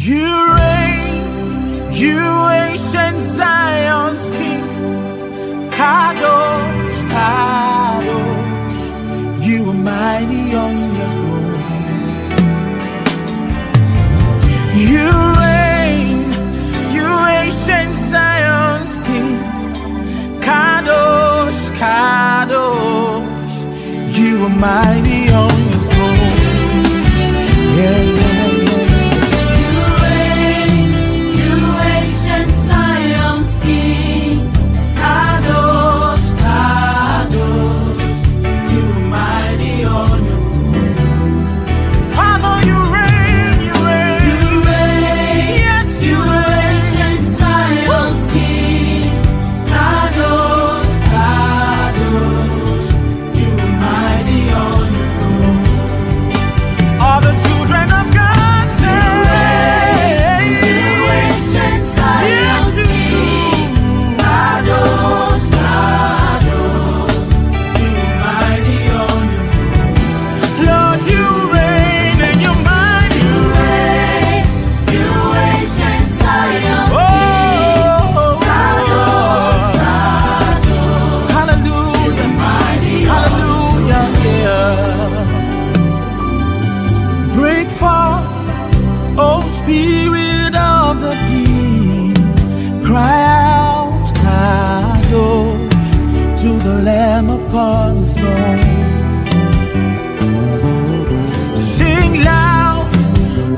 You reign, you ancient Zion's King. Kadosh, Kadosh, you are mighty on your throne. You reign, you ancient Zion's King. Kadosh, Kadosh, you are mighty on your throne. Yeah, yeah, yeah. Spirit of the deep, cry out, Kadosh, to the Lamb upon the throne. Sing loud,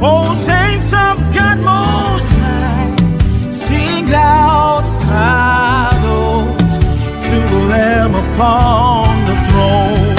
oh saints of God Most High. Sing loud, Kadosh, to the Lamb upon the throne.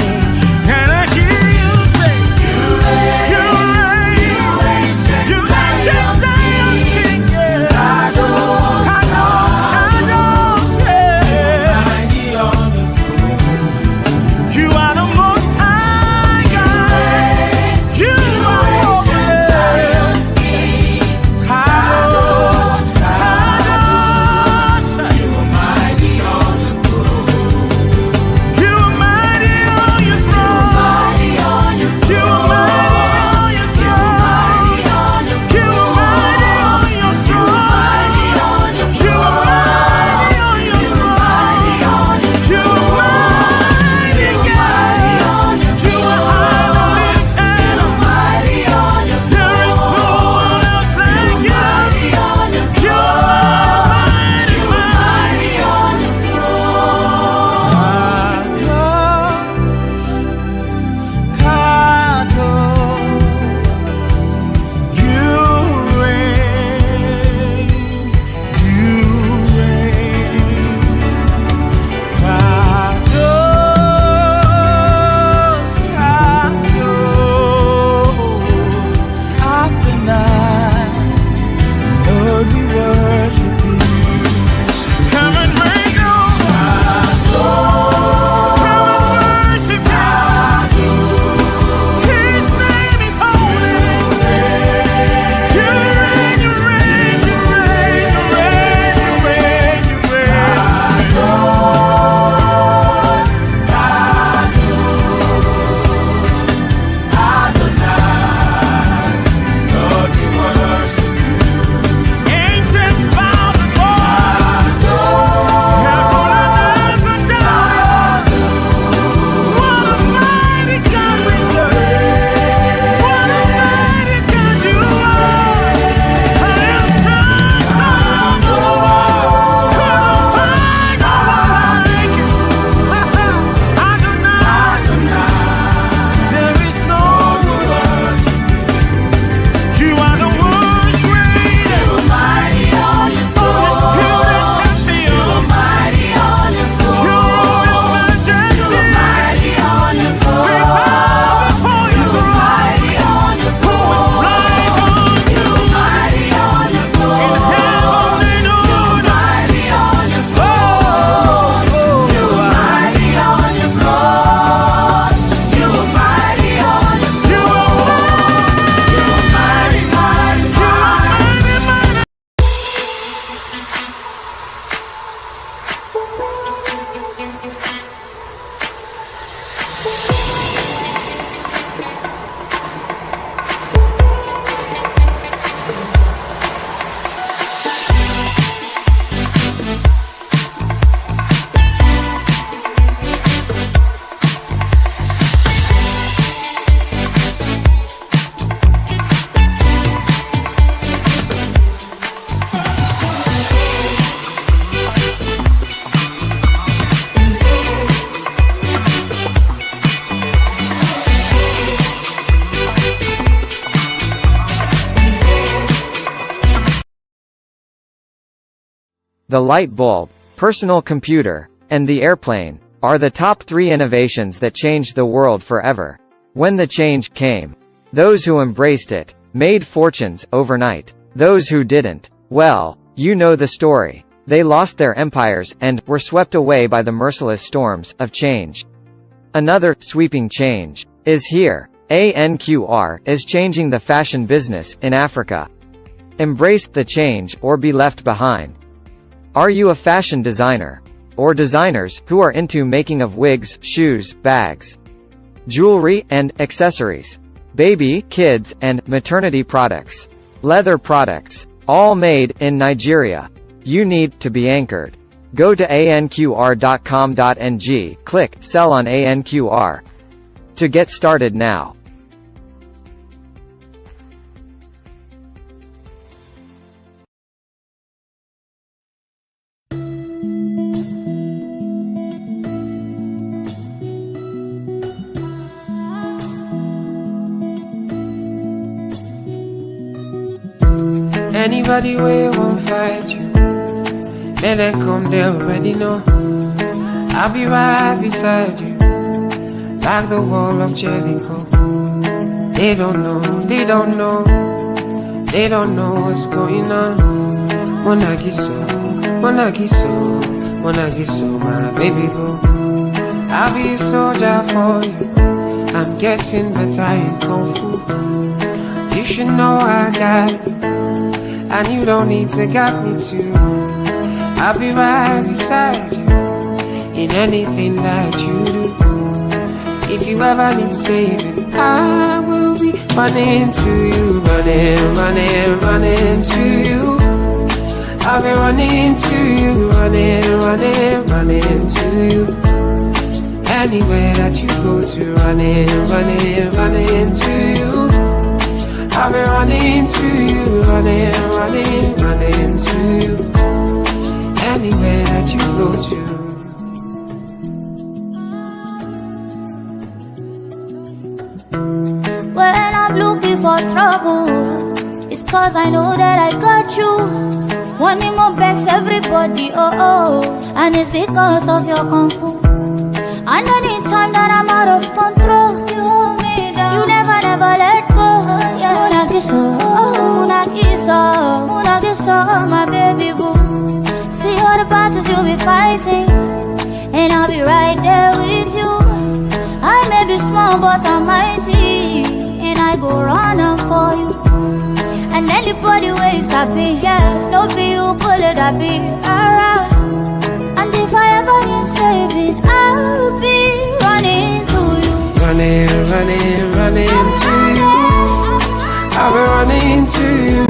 The light bulb, personal computer, and the airplane are the top 3 innovations that changed the world forever. When the change came, those who embraced it made fortunes overnight. Those who didn't, well, you know the story. They lost their empires and were swept away by the merciless storms of change. Another sweeping change is here. ANQR is changing the fashion business in Africa. Embrace the change or be left behind. Are you a fashion designer? Or designers who are into making of wigs, shoes, bags, jewelry, and accessories, baby, kids, and maternity products, leather products, all made in Nigeria? You need to be anchored. Go to anqr.com.ng, click Sell on ANQR to get started now. Anybody way won't fight you, let them come, they already know. I'll be right beside you, like the wall of Jericho. They don't know, they don't know, they don't know what's going on. Monagiso, Monagiso, Monagiso, my baby boo. I'll be a soldier for you, I'm getting better in Kung Fu. You should know I got it, and you don't need to guide me too. I'll be right beside you in anything that you do. If you ever need saving, I will be running to you, running, running, running to you. I'll be running to you, running, running, running to you. Anywhere that you go to, running, running, running to you. I'll be running to you, running, running, running to you. Anywhere that you go to. When I'm looking for trouble, it's cause I know that I got you. Wanting my best, everybody, oh oh. And it's because of your kung fu. And anytime that I'm out of control, you hold me down, you never, never let go. Yeah, Munagiso, Munagiso, Munagiso, my baby boo. See all the battles you'll be fighting, and I'll be right there with you. I may be small but I'm mighty, and I go running for you. And anybody ways I be here, no be you pull it, I be around. And if I ever need saving, I'll be running to you. Running, running, running to you. I'll be running to you.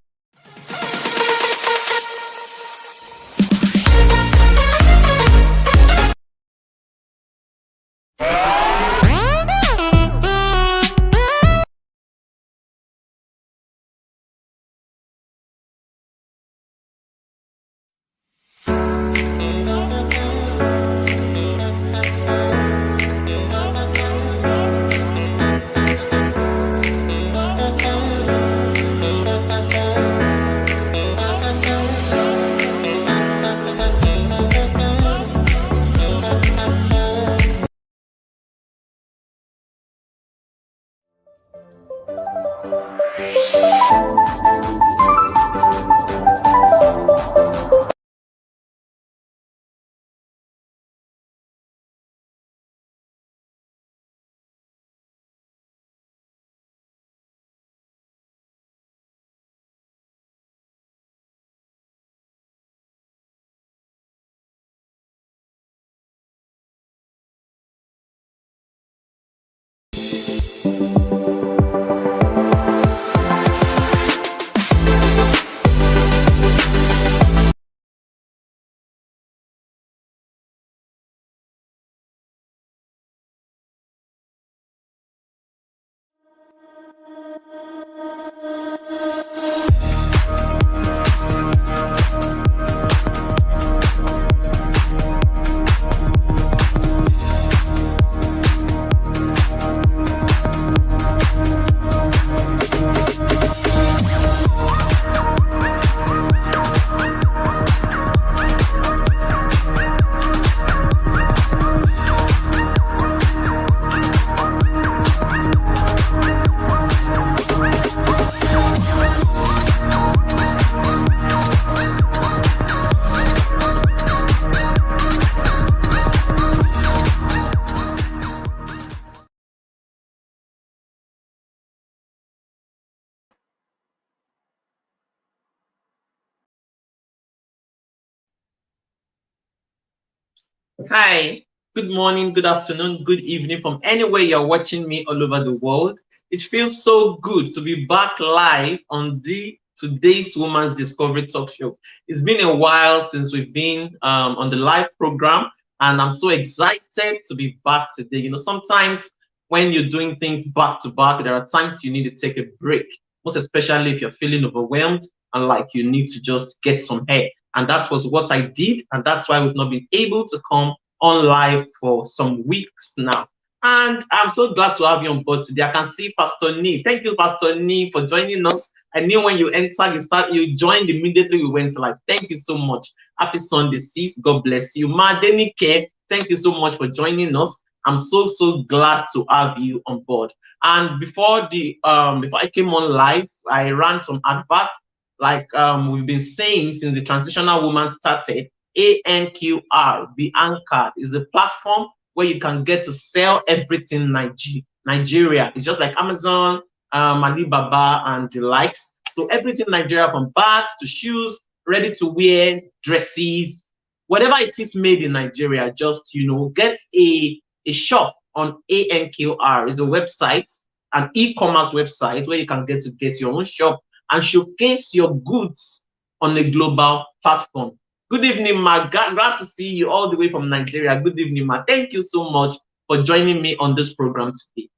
Hi, good morning, good afternoon, good evening from anywhere you're watching me all over the world. It feels so good to be back live on the Today's Woman's Discovery Talk Show. It's been a while since we've been on the live program, and I'm so excited to be back today. You know, sometimes when you're doing things back to back, there are times you need to take a break, most especially if you're feeling overwhelmed and like you need to just get some air. And that was what I did, and that's why we've not been able to come on live for some weeks now. And I'm so glad to have you on board today. I can see Pastor Nee. Thank you, Pastor Nee, for joining us. I knew when you entered, you joined immediately. We went live. Thank you so much. Happy Sunday, sis. God bless you. Ma Denike, thank you so much for joining us. I'm so glad to have you on board. And before I came on live, I ran some adverts like we've been saying since the Transitional Woman started. ANQR, the Anchor, is a platform where you can get to sell everything Nigeria. It's just like Amazon, Alibaba, and the likes. So everything Nigeria, from bags to shoes, ready to wear, dresses, whatever it is made in Nigeria, just get a shop on ANQR. Is a website, an e-commerce website where you can get your own shop and showcase your goods on a global platform. Good evening, Ma. Glad to see you all the way from Nigeria. Good evening, Ma. Thank you so much for joining me on this program today.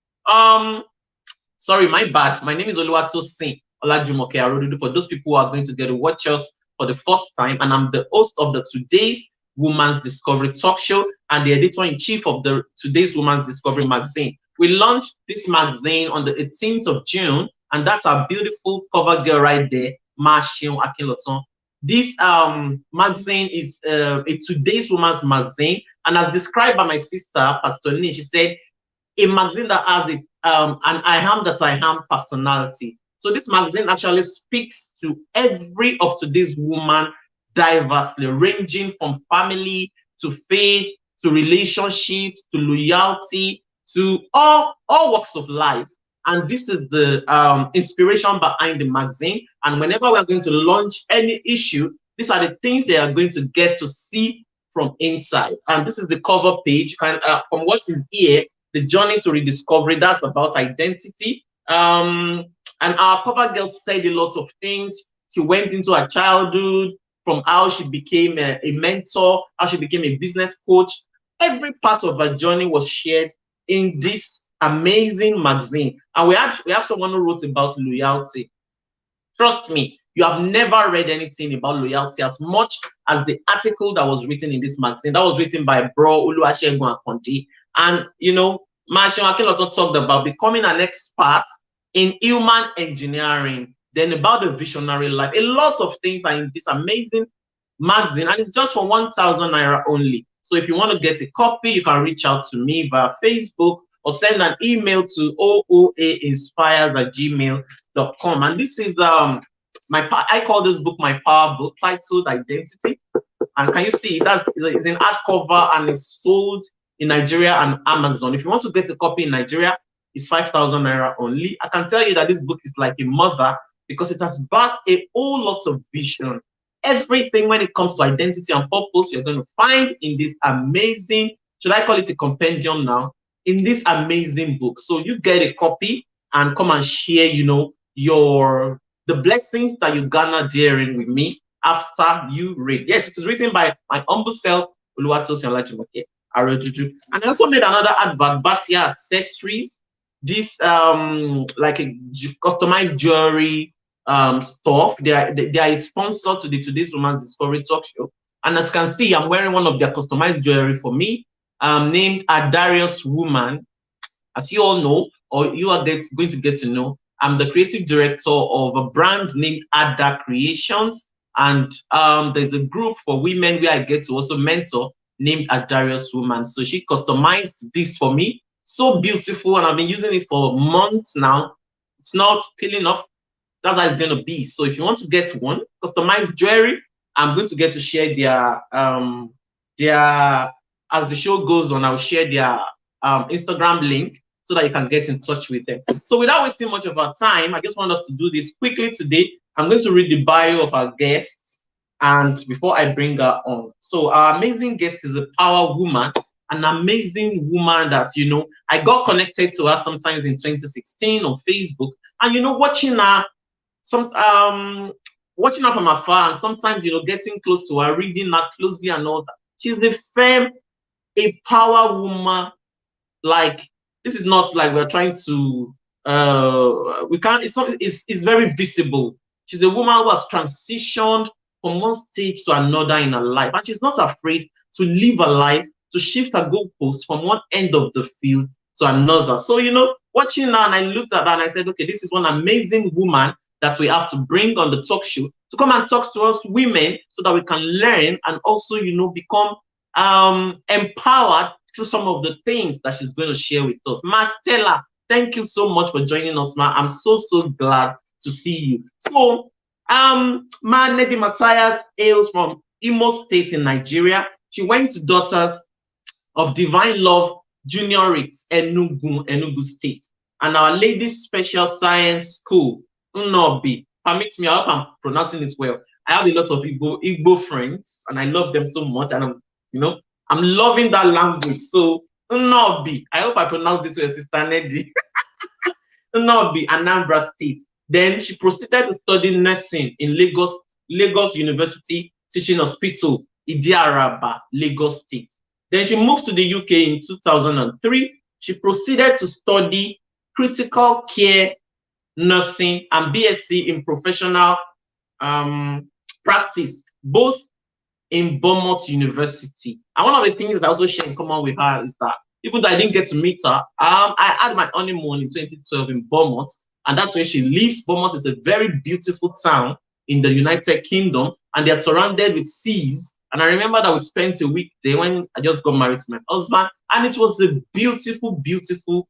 Sorry, my bad. My name is Oluwatosin Olajumoke Arodudu. For those people who are going to get to watch us for the first time, and I'm the host of the Today's Woman's Discovery Talk Show and the editor-in-chief of the Today's Woman's Discovery magazine. We launched this magazine on the 18th of June, and that's our beautiful cover girl right there, Ma Seun Akinlotan. This magazine is a Today's Woman's magazine, and as described by my sister, Pastor Nee, she said, a magazine that has an I am that I am personality. So this magazine actually speaks to every of today's woman diversely, ranging from family to faith to relationships to loyalty to all walks of life. And this is the inspiration behind the magazine. And whenever we're going to launch any issue, these are the things they are going to get to see from inside. And this is the cover page. From what is here, the journey to rediscovery, that's about identity. And our cover girl said a lot of things. She went into her childhood, from how she became a mentor, how she became a business coach. Every part of her journey was shared in this amazing magazine. And we have someone who wrote about loyalty. Trust me, you have never read anything about loyalty as much as the article that was written in this magazine. That was written by Bro Oluwasegun Akonde. And Ma Seun Akinlotan talked about becoming an expert in human engineering, then about the visionary life. A lot of things are in this amazing magazine, and it's just for 1,000 naira only. So if you want to get a copy, you can reach out to me via Facebook or send an email to ooainspires@gmail.com. And this is I call this book my power book, titled Identity. And can you see it's in hardcover and it's sold in Nigeria and Amazon. If you want to get a copy in Nigeria, it's 5,000 naira only. I can tell you that this book is like a mother because it has birthed a whole lot of vision. Everything when it comes to identity and purpose, you're going to find in this amazing, should I call it a compendium now, in this amazing book. So you get a copy and come and share, the blessings that you garner daring with me after you read. Yes, it is written by my humble self, Oluwatosin Olajumoke Arodudu. And I also made another advert, Batia Accessories. This like a customized jewelry stuff. They are a sponsor to the Today's Woman's Discovery Talk Show. And as you can see, I'm wearing one of their customized jewelry for me, named Adarius Woman. As you all know, or you are going to get to know, I'm the creative director of a brand named Ada Creations. And there's a group for women where I get to also mentor named Adarius Woman. So she customized this for me. So beautiful. And I've been using it for months now. It's not peeling off. That's how it's going to be. So if you want to get one, customized jewelry, I'm going to get to share their as the show goes on, I'll share their Instagram link so that you can get in touch with them. So without wasting much of our time, I just want us to do this quickly today. I'm going to read the bio of our guests. And before I bring her on, so our amazing guest is a power woman, an amazing woman that, you know, I got connected to her sometimes in 2016 on Facebook, and, you know, watching her watching her from afar, and sometimes, you know, getting close to her, reading her closely and all that. She's a firm, a power woman. Like, this is not like we're trying to we can't, it's very visible. She's a woman who has transitioned from one stage to another in her life, and she's not afraid to live her life, to shift her goalposts from one end of the field to another. So, you know, watching her, and I looked at her and I said, okay, this is one amazing woman that we have to bring on the talk show to come and talk to us women, so that we can learn and also, you know, become empowered through some of the things that she's going to share with us. Ma Stella, thank you so much for joining us, ma. I'm so glad to see you. So, Ma Nedy Mathias hails from Imo State in Nigeria. She went to Daughters of Divine Love Juniorate, Enugu State, and Our Lady's Special Science School, Unobi. Permit me, I hope I'm pronouncing it well. I have a lot of Igbo friends, and I love them so much, and I'm loving that language. So, Unobi, I hope I pronounced it well, Sister Nedy. Unobi, Anambra State. Then she proceeded to study nursing in Lagos University Teaching Hospital, Idiaraba, Lagos State. Then she moved to the UK in 2003. She proceeded to study critical care nursing and BSc in professional practice, both in Bournemouth University. And one of the things that I also share in common with her is that even though I didn't get to meet her, I had my honeymoon in 2012 in Bournemouth, and that's where she lives. Bournemouth is a very beautiful town in the United Kingdom, and they're surrounded with seas. And I remember that we spent a week there when I just got married to my husband, and it was a beautiful, beautiful,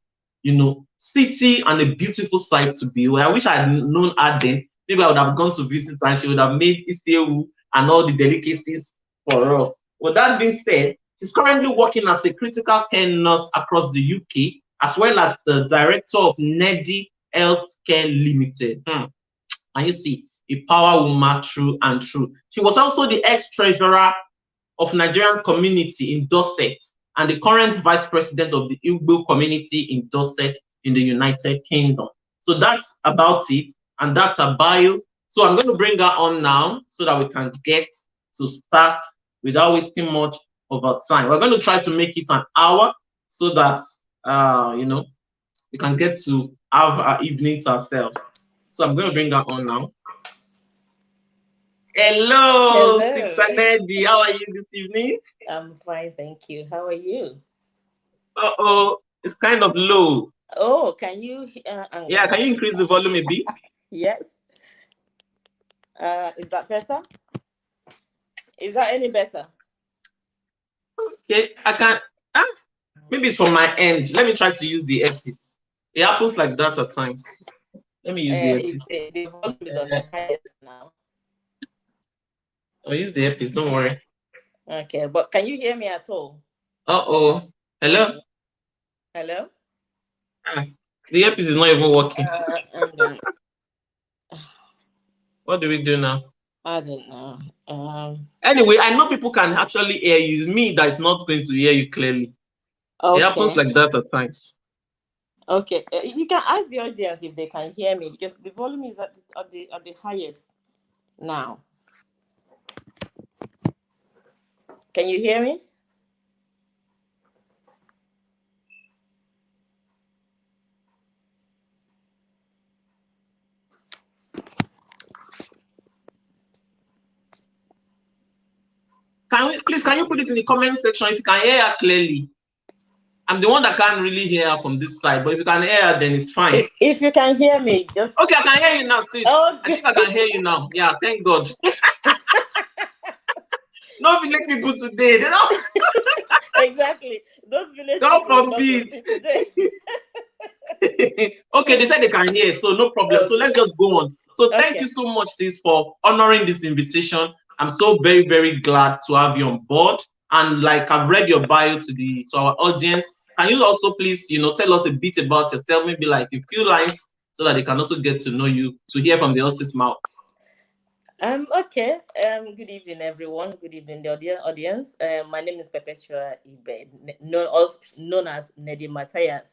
city and a beautiful sight to be. Well, I wish I had known her then. Maybe I would have gone to visit her and she would have made Istewu and all the delicacies for us. With that being said, she's currently working as a critical care nurse across the UK, as well as the director of Nedy Healthcare Limited. And you see, a power woman true and true. She was also the ex-treasurer of Nigerian community in Dorset and the current vice president of the Igbo community in Dorset in the United Kingdom. So that's about it, and that's her bio. So I'm going to bring her on now so that we can get to start without wasting much of our time. We're going to try to make it an hour so that, we can get to have our evening to ourselves. So I'm going to bring her on now. Hello, Sister Nedy. How are you this evening? I'm fine, thank you. How are you? Uh-oh, it's kind of low. Oh, can you? Yeah, can you increase the volume a bit? Yes. Is that better? Is that any better? Okay, I can. Maybe it's from my end. Let me try to use the earpiece. It happens like that at times. Let me use the earpiece. The volume is on the highest now. I'll use the earpiece, don't worry. Okay, but can you hear me at all? Uh-oh. Hello? Hello? The earpiece is not even working. What do we do now? I don't know. Anyway, I know people can actually hear you. It's me that is not going to hear you clearly. Okay. It happens like that at times. Okay, you can ask the audience if they can hear me, because the volume is at the highest now. Can you hear me? Can you put it in the comment section if you can hear her clearly? I'm the one that can't really hear her from this side, but if you can hear her, then it's fine. If you can hear me, just... Okay, I can hear you now, sis. Oh, I think I can hear you now. Yeah, thank God. No village people today, they don't. Exactly. Those village God people forbid. Okay, they said they can hear, so no problem. Okay. So let's just go on. So thank you so much, sis, for honoring this invitation. I'm so very, very glad to have you on board. And like I've read your bio to our audience, can you also please, tell us a bit about yourself, maybe like a few lines, so that they can also get to know you, to hear from the horse's mouth. Okay. Good evening, everyone. Good evening, the audience. My name is Perpetua Ibe, known as Nedy Mathias.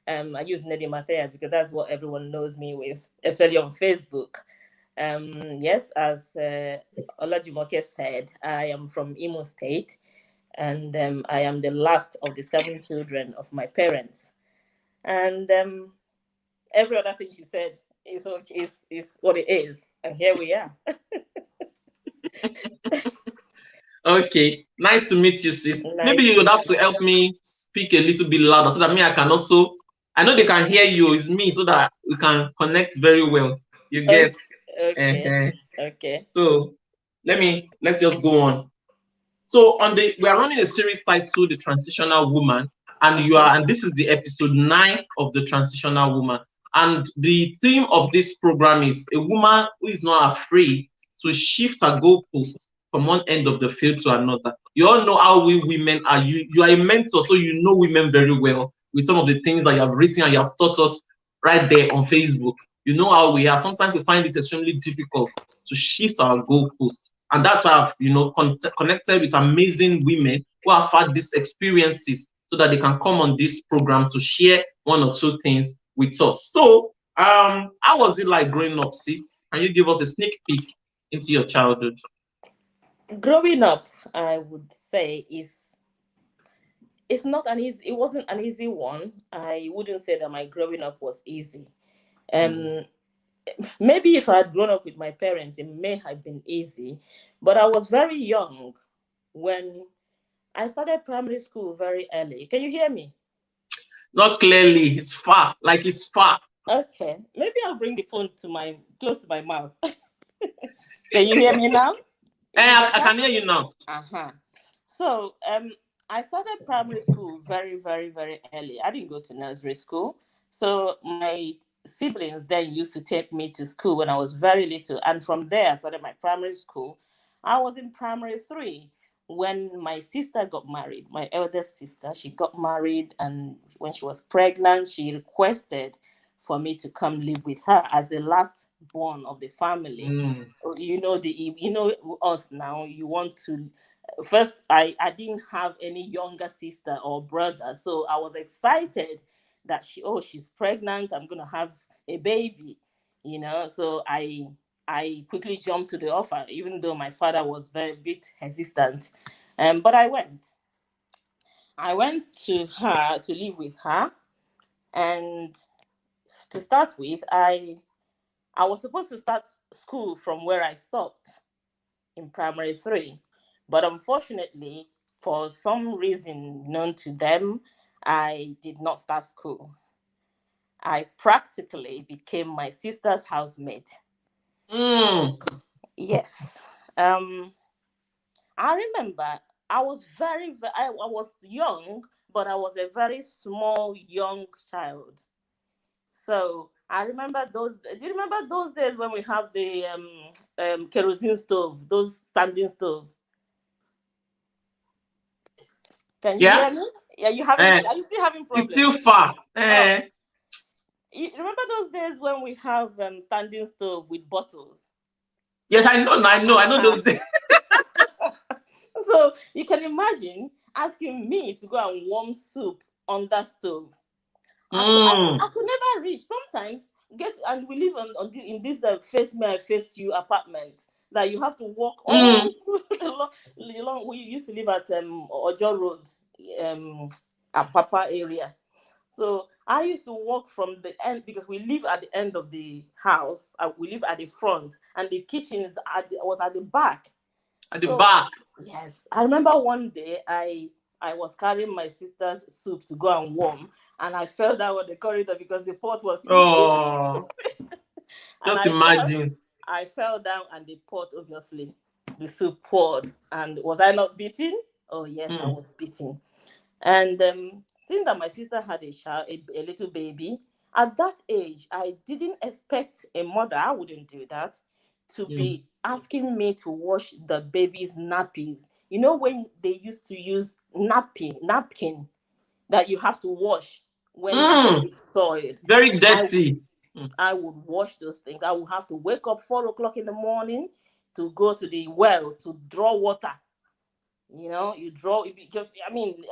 I use Nedy Mathias because that's what everyone knows me with, especially on Facebook. Yes, as Olajumoke said, I am from Imo State, and I am the last of the 7 children of my parents. And every other thing she said is okay, is what it is, and here we are. Okay, nice to meet you, sis. Maybe Nice to you would meet have to you. help me speak a little bit louder so that me I can also. I know they can hear you. It's me, so that we can connect very well. You Okay, get. okay, Uh-huh. okay. So let's just go on. So we are running a series titled The Transitional Woman, and this is the episode 9 of The Transitional Woman. And the theme of this program is a woman who is not afraid to shift her goalpost from one end of the field to another. You all know how we women are. You are a mentor, so you know women very well with some of the things that you have written and you have taught us right there on Facebook. You know how we are. Sometimes we find it extremely difficult to shift our goalpost. And that's why I've, connected with amazing women who have had these experiences so that they can come on this program to share one or two things with us. So, how was it like growing up, sis? Can you give us a sneak peek into your childhood? Growing up, I would say it's not an easy. It wasn't an easy one. I wouldn't say that my growing up was easy. Mm. Um, Maybe if I had grown up with my parents, it may have been easy. But I was very young when I started primary school very early. Can you hear me? Not clearly, it's far, like it's far. Okay, maybe I'll bring the phone to my close to my mouth. Can you hear me now? Is it I better? can hear you now. Uh-huh. So I started primary school very, very, very early. I didn't go to nursery school. So my siblings then used to take me to school when I was very little. And from there I started my primary school. I was in primary three when my sister got married. My eldest sister, she got married, and when she was pregnant, she requested for me to come live with her as the last born of the family. Mm. Us now, you want to first. I didn't have any younger sister or brother, so I was excited that she's pregnant, I'm gonna have a baby, so I quickly jumped to the offer, even though my father was very bit hesitant. But I went to her to live with her. And to start with, I was supposed to start school from where I stopped in primary three. But unfortunately, for some reason known to them, I did not start school. I practically became my sister's housemate. Mm. Yes. Um, I remember I was I was young, but I was a very small, young child. So I remember those. Do you remember those days when we have the kerosene stove, those standing stove? Can you Yeah. hear me? Yeah, you having? Eh, Are you still having it's problems? still far. Oh, Eh. you remember those days when we have standing stove with bottles? Yes, I know. I know Uh-huh. those days. So you can imagine asking me to go and warm soup on that stove. Mm. I could never reach. Sometimes and we live in this face me I face you apartment that you have to walk all Mm. through the long. We used to live at Ojo Road, um, Apapa area. So I used to walk from the end because we live at the end of the house. We live at the front, and the kitchen was at the back. At the So back. yes, I remember one day I was carrying my sister's soup to go and warm, and I fell down on the corridor because the pot was too big, Oh, and just imagine. I fell down, and the pot, obviously the soup poured. And was I not beaten? Oh yes, I Mm. was beaten. And seeing that my sister had a little baby, at that age, I didn't expect a mother, I wouldn't do that, to Mm. be asking me to wash the baby's nappies. You know, when they used to use napkin that you have to wash when the Mm. baby saw it. Very I dirty. Mm. I would wash those things. I would have to wake up 4 o'clock in the morning, to go to the well to draw water. You draw because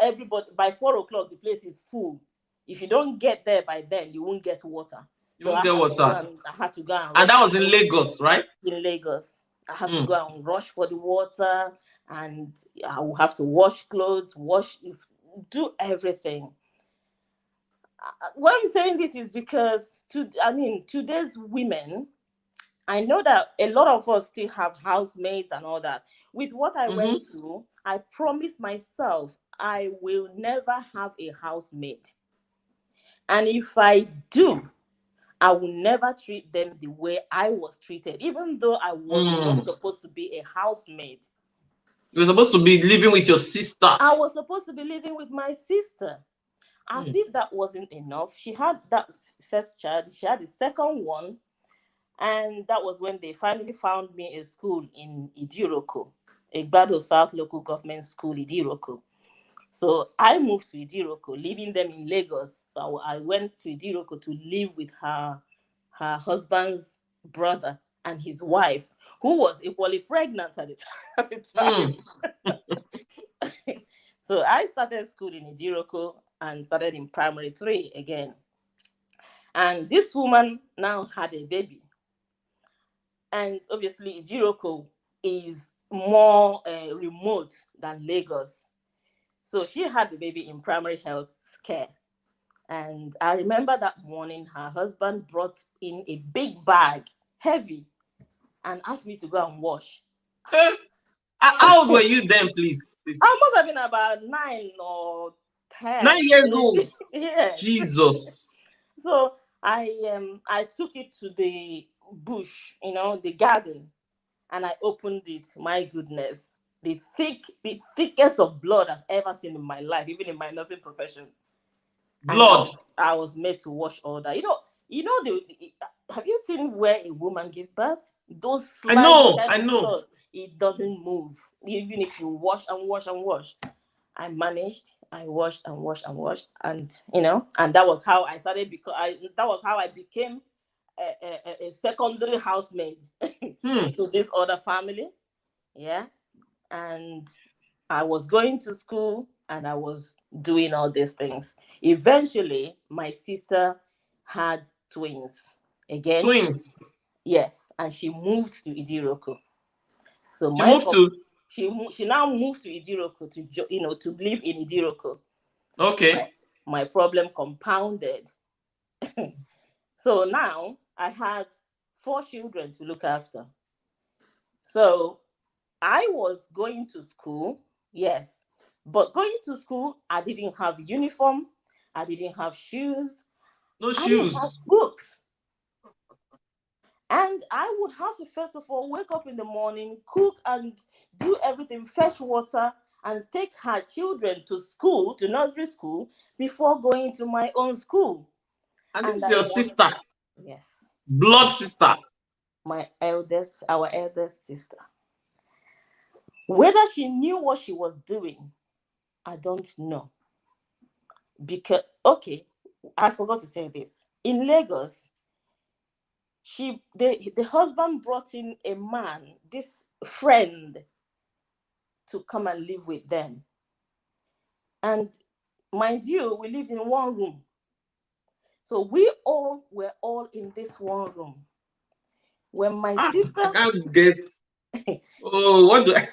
everybody by 4 o'clock the place is full. If you don't get there by then, you won't get water. You won't get water. I had to go and And that rush was in Lagos, right? in Lagos. I have to go and rush for the water, and I will have to wash clothes, do everything. Why I'm saying this is because today's women, I know that a lot of us still have housemaids and all that. With what I went through, I promised myself I will never have a housemaid. And if I do, I will never treat them the way I was treated, even though I was not supposed to be a housemaid. You were supposed to be living with your sister. I was supposed to be living with my sister. As if that wasn't enough, she had that first child, she had the second one, and that was when they finally found me a school in Idiroko, Igbado South Local Government School, Idiroko. So I moved to Idiroko, leaving them in Lagos. So I went to Idiroko to live with her husband's brother and his wife, who was equally pregnant at the time. So I started school in Idiroko and started in primary 3 again. And this woman now had a baby. And obviously, Idiroko is more remote than Lagos. So she had the baby in primary health care. And I remember that morning, her husband brought in a big bag, heavy, and asked me to go and wash. How old were you then, please? I must have been about 9 or 10. 9 years old. Yeah. Jesus. So I took it to the bush, the garden, and I opened it. My goodness, the thickest of blood I've ever seen in my life, even in my nursing profession. Blood. And I was made to wash all that. Have you seen where a woman gives birth? Those slides I know. blood, it doesn't move. Even if you wash and wash and wash. I managed. I washed and washed and washed, and that was how I started. That was how I became a secondary housemaid to this other family. Yeah, and I was going to school and I was doing all these things. Eventually, my sister had twins again. Twins. Yes, and she moved to Idiroko. So she now moved to Idiroko to live in Idiroko. Okay. My problem compounded. So now I had 4 children to look after. So I was going to school, yes, but going to school, I didn't have uniform, I didn't have shoes, No I shoes. didn't have books. And I would have to, first of all, wake up in the morning, cook and do everything, fetch water, and take her children to school, to nursery school, before going to my own school. And this is your sister? Yes. Blood sister? Our eldest sister. Whether she knew what she was doing, I don't know. Because, okay, I forgot to say this. In Lagos, the husband brought in a man, this friend, to come and live with them. And mind you, we lived in one room. So we all were all in this one room. When my sister... I can't get... Oh, what do I...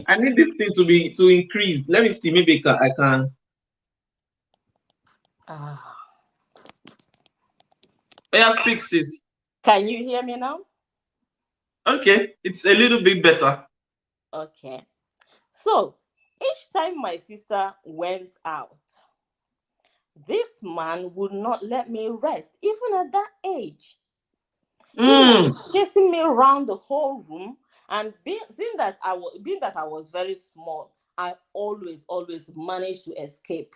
I need this thing to increase. Let me see, maybe I can... Yeah, speak, sis. Can you hear me now? Okay, it's a little bit better. Okay. So, each time my sister went out, this man would not let me rest, even at that age. He was chasing me around the whole room, and being that I was very small, I always managed to escape.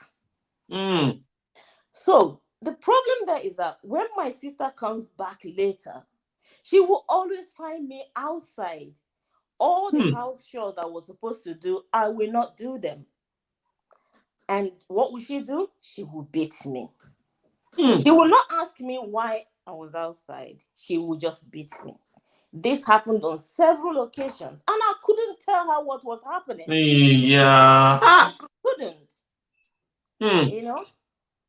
So the problem there is that when my sister comes back later, she will always find me outside. All the house chores I was supposed to do, I will not do them. And what will she do? She will beat me. She will not ask me why I was outside. She will just beat me. This happened on several occasions, and I couldn't tell her what was happening. Yeah. I couldn't, Hmm. you know.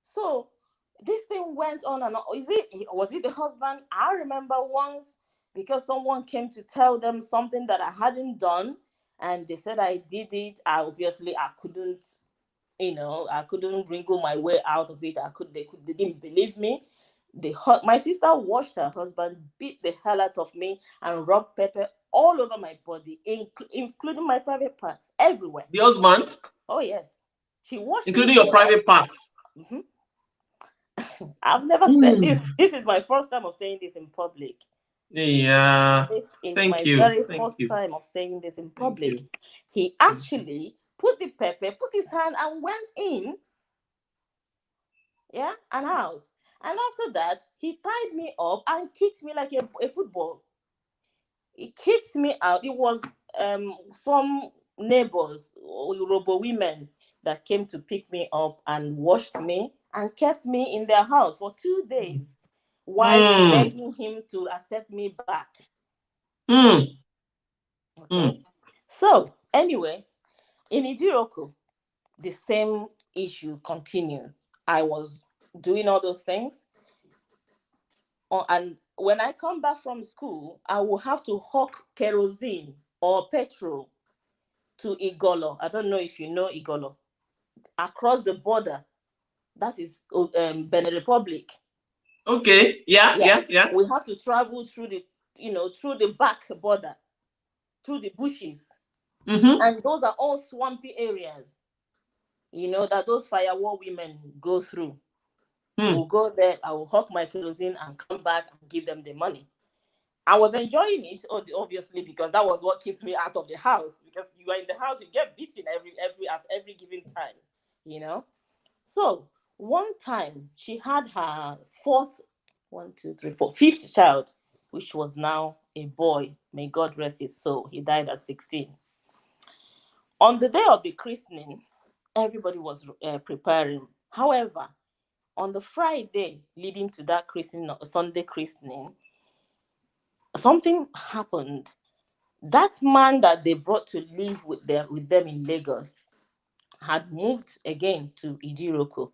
So this thing went on and on. Was it the husband? I remember once, because someone came to tell them something that I hadn't done, and they said I did it. I couldn't, I couldn't wriggle my way out of it. They didn't believe me. My sister watched her husband beat the hell out of me and rub pepper all over my body, including my private parts, everywhere. The husband, Oh yes, she watched him including your do that. private parts. Mhm. I've never said this. Hmm. This is my first time of saying this in public. Yeah. This is Thank my you. very Thank first you. time of saying this in Thank public. you. He Thank you. actually put the pepper, put his hand and went in, yeah, and out. And after that, he tied me up and kicked me like a football. He kicked me out. It was some neighbors, Yoruba women, that came to pick me up and washed me and kept me in their house for 2 days, whilst Hmm. begging him to accept me back. Hmm. Okay. Hmm. So anyway, in Ijiroko, the same issue continued. I was doing all those things. And when I come back from school, I will have to hawk kerosene or petrol to Igolo. I don't know if you know Igolo. Across the border, that is Benin Republic. Okay. Yeah. Yeah, Yeah. Yeah. we have to travel through the back border, through the bushes, Mm-hmm. and those are all swampy areas. That those firewall women go through. Hmm. We'll go there. I will hawk my kerosene and come back and give them the money. I was enjoying it, obviously, because that was what keeps me out of the house. Because you are in the house, you get beaten at every given time, you know. So one time she had her fifth child, which was now a boy. May God rest his soul. He died at 16. On the day of the christening, everybody was preparing. However, on the Friday leading to that christening, Sunday christening, something happened. That man that they brought to live with them in Lagos had moved again to Ijiroko.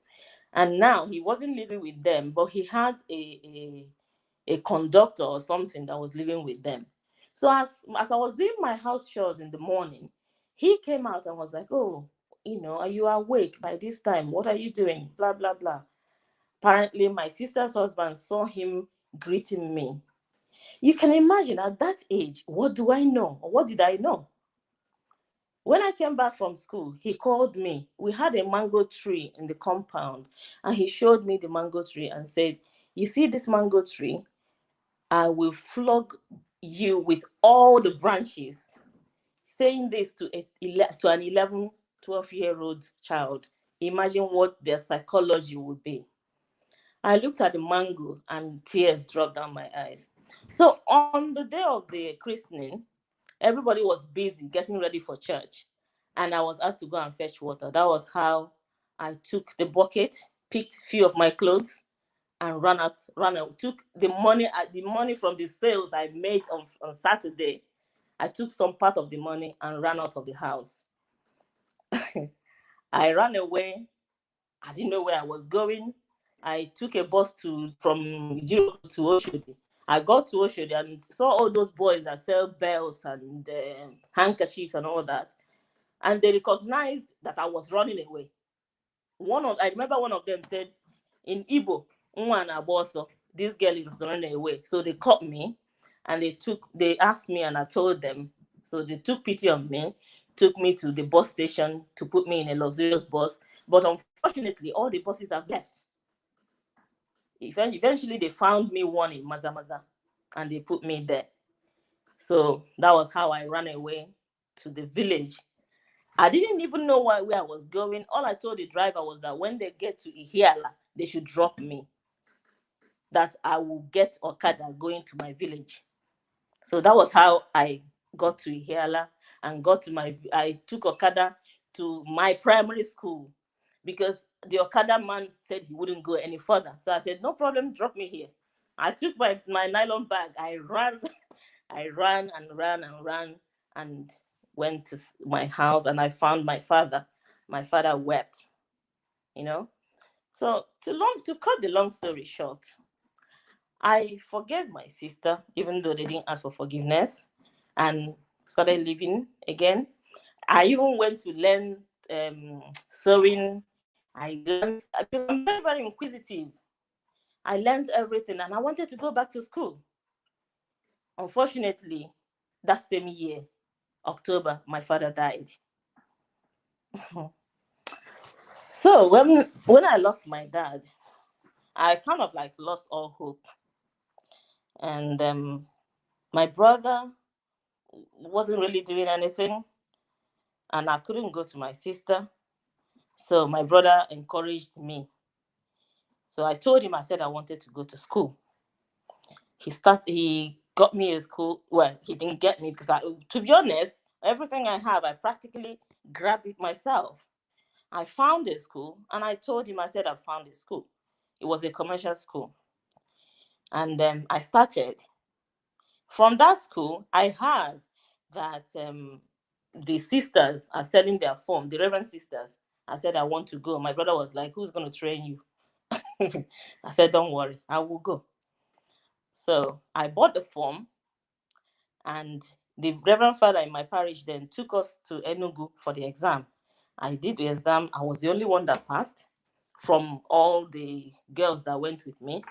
And now he wasn't living with them, but he had a conductor or something that was living with them. So as I was doing my house chores in the morning, he came out and was like, "Oh, are you awake by this time? What are you doing? Blah blah blah." Apparently, my sister's husband saw him greeting me. You can imagine at that age, what do I know? Or what did I know? When I came back from school, he called me. We had a mango tree in the compound, and he showed me the mango tree and said, "You see this mango tree? I will flog you with all the branches." Saying this to an 11, 12-year-old child, imagine what their psychology would be. I looked at the mango and tears dropped down my eyes. So on the day of the christening, everybody was busy getting ready for church, and I was asked to go and fetch water. That was how I took the bucket, picked a few of my clothes, and ran out. Took the money from the sales I made on Saturday. I took some part of the money and ran out of the house. I ran away. I didn't know where I was going. I took a bus from Jiro to Oshodi. I got to Oshodi and saw all those boys that sell belts and handkerchiefs and all that. And they recognized that I was running away. I remember one of them said, in Igbo, "Nwana boso, this girl is running away." So they caught me and they asked me and I told them. So they took pity on me, took me to the bus station to put me in a luxurious bus. But unfortunately, all the buses have left. Eventually, they found me one in Mazamaza and they put me there. So that was how I ran away to the village. I didn't even know where I was going. All I told the driver was that when they get to Ihiala, they should drop me. That I will get Okada going to my village. So that was how I got to Ihiala and I took Okada to my primary school because the Okada man said he wouldn't go any further. So I said, "No problem, drop me here." I took my nylon bag. I ran I ran and ran and ran and went to my house, and I found my father. My father wept, you know. So to cut the long story short, I forgave my sister, even though they didn't ask for forgiveness, and started living again. I even went to learn sewing. I learned because I'm very, very inquisitive. I learned everything, and I wanted to go back to school. Unfortunately, that same year, October, my father died. So when I lost my dad, I kind of like lost all hope, and my brother wasn't really doing anything, and I couldn't go to my sister. So my brother encouraged me. So I told him, I said I wanted to go to school. He got me a school. Well, he didn't get me because to be honest, everything I have, I practically grabbed it myself. I found a school, and I told him, I said I found a school. It was a commercial school, and I started. From that school, I heard that the sisters are selling their form, the Reverend sisters. I said, I want to go. My brother was like, who's going to train you? I said, don't worry, I will go. So I bought the form, and the Reverend Father in my parish then took us to Enugu for the exam. I did the exam. I was the only one that passed from all the girls that went with me.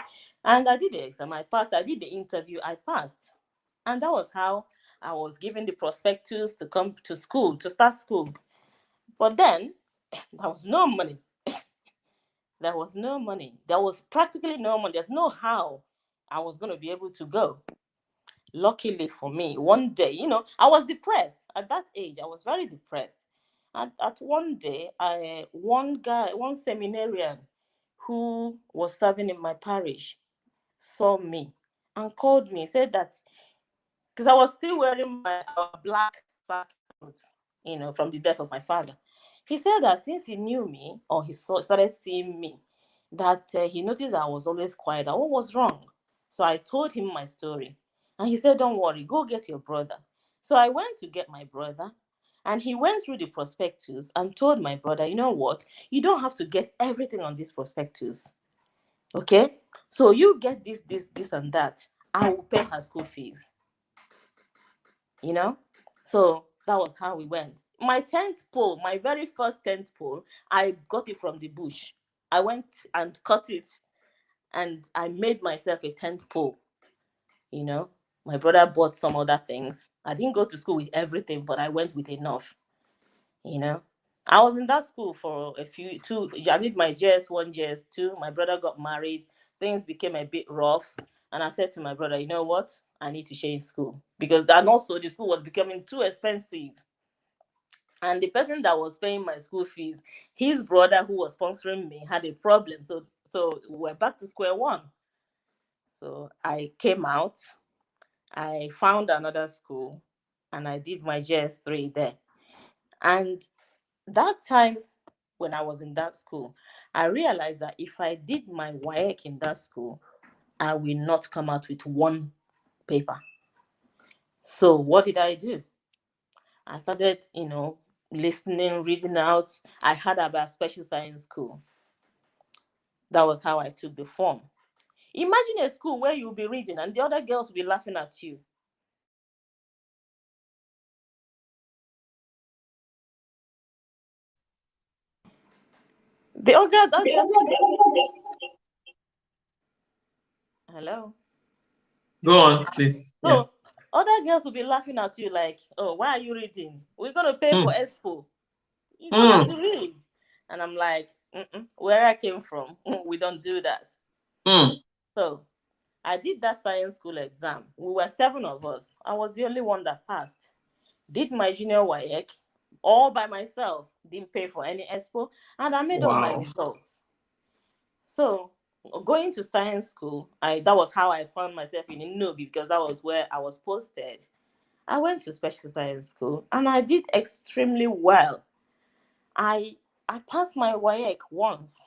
And I did the exam. I passed. I did the interview. I passed. And that was how I was given the prospectus to come to school, to start school. But then there was no money. There was no money. There was practically no money. There's no how I was going to be able to go. Luckily for me, one day, I was depressed at that age. I was very depressed. At one day, one seminarian who was serving in my parish saw me and called me, said that because I was still wearing my black sack clothes, from the death of my father. He said that since he knew me, or started seeing me, that he noticed I was always quiet. What was wrong? So I told him my story. And he said, don't worry, go get your brother. So I went to get my brother. And he went through the prospectus and told my brother, you know what? You don't have to get everything on this prospectus. Okay? So you get this, and that. I will pay her school fees. you know. So that was how we went. My tent pole, my very first tent pole, I got it from the bush. I went and cut it, and I made myself a tent pole. You know, my brother bought some other things. I didn't go to school with everything, but I went with enough. You know, I was in that school for I did my JS1, JS2. My brother got married. Things became a bit rough. And I said to my brother, you know what? I need to change school. And also the school was becoming too expensive. And the person that was paying my school fees, his brother who was sponsoring me had a problem. So we're back to square one. So I came out, I found another school, and I did my JS3 there. And that time when I was in that school, I realized that if I did my WAEC in that school, I will not come out with one paper. So what did I do? I started, listening, reading out. I heard about special science school. That was how I took the form. Imagine a school where you'll be reading and the other girls will be laughing at you. The other girls. Hello. Go on, please. Yeah. So other girls will be laughing at you like, "Oh, why are you reading? We're gonna pay for Mm. expo. You don't have Mm. to read." And I'm like, where I came from, we don't do that. Mm. So I did that science school exam. We were 7 of us. I was the only one that passed. Did my junior WAEC all by myself. Didn't pay for any expo, and I made all my Wow. results. So going to science school, that was how I found myself in Inubi because that was where I was posted. I went to special science school and I did extremely well. I I passed my WAEC once.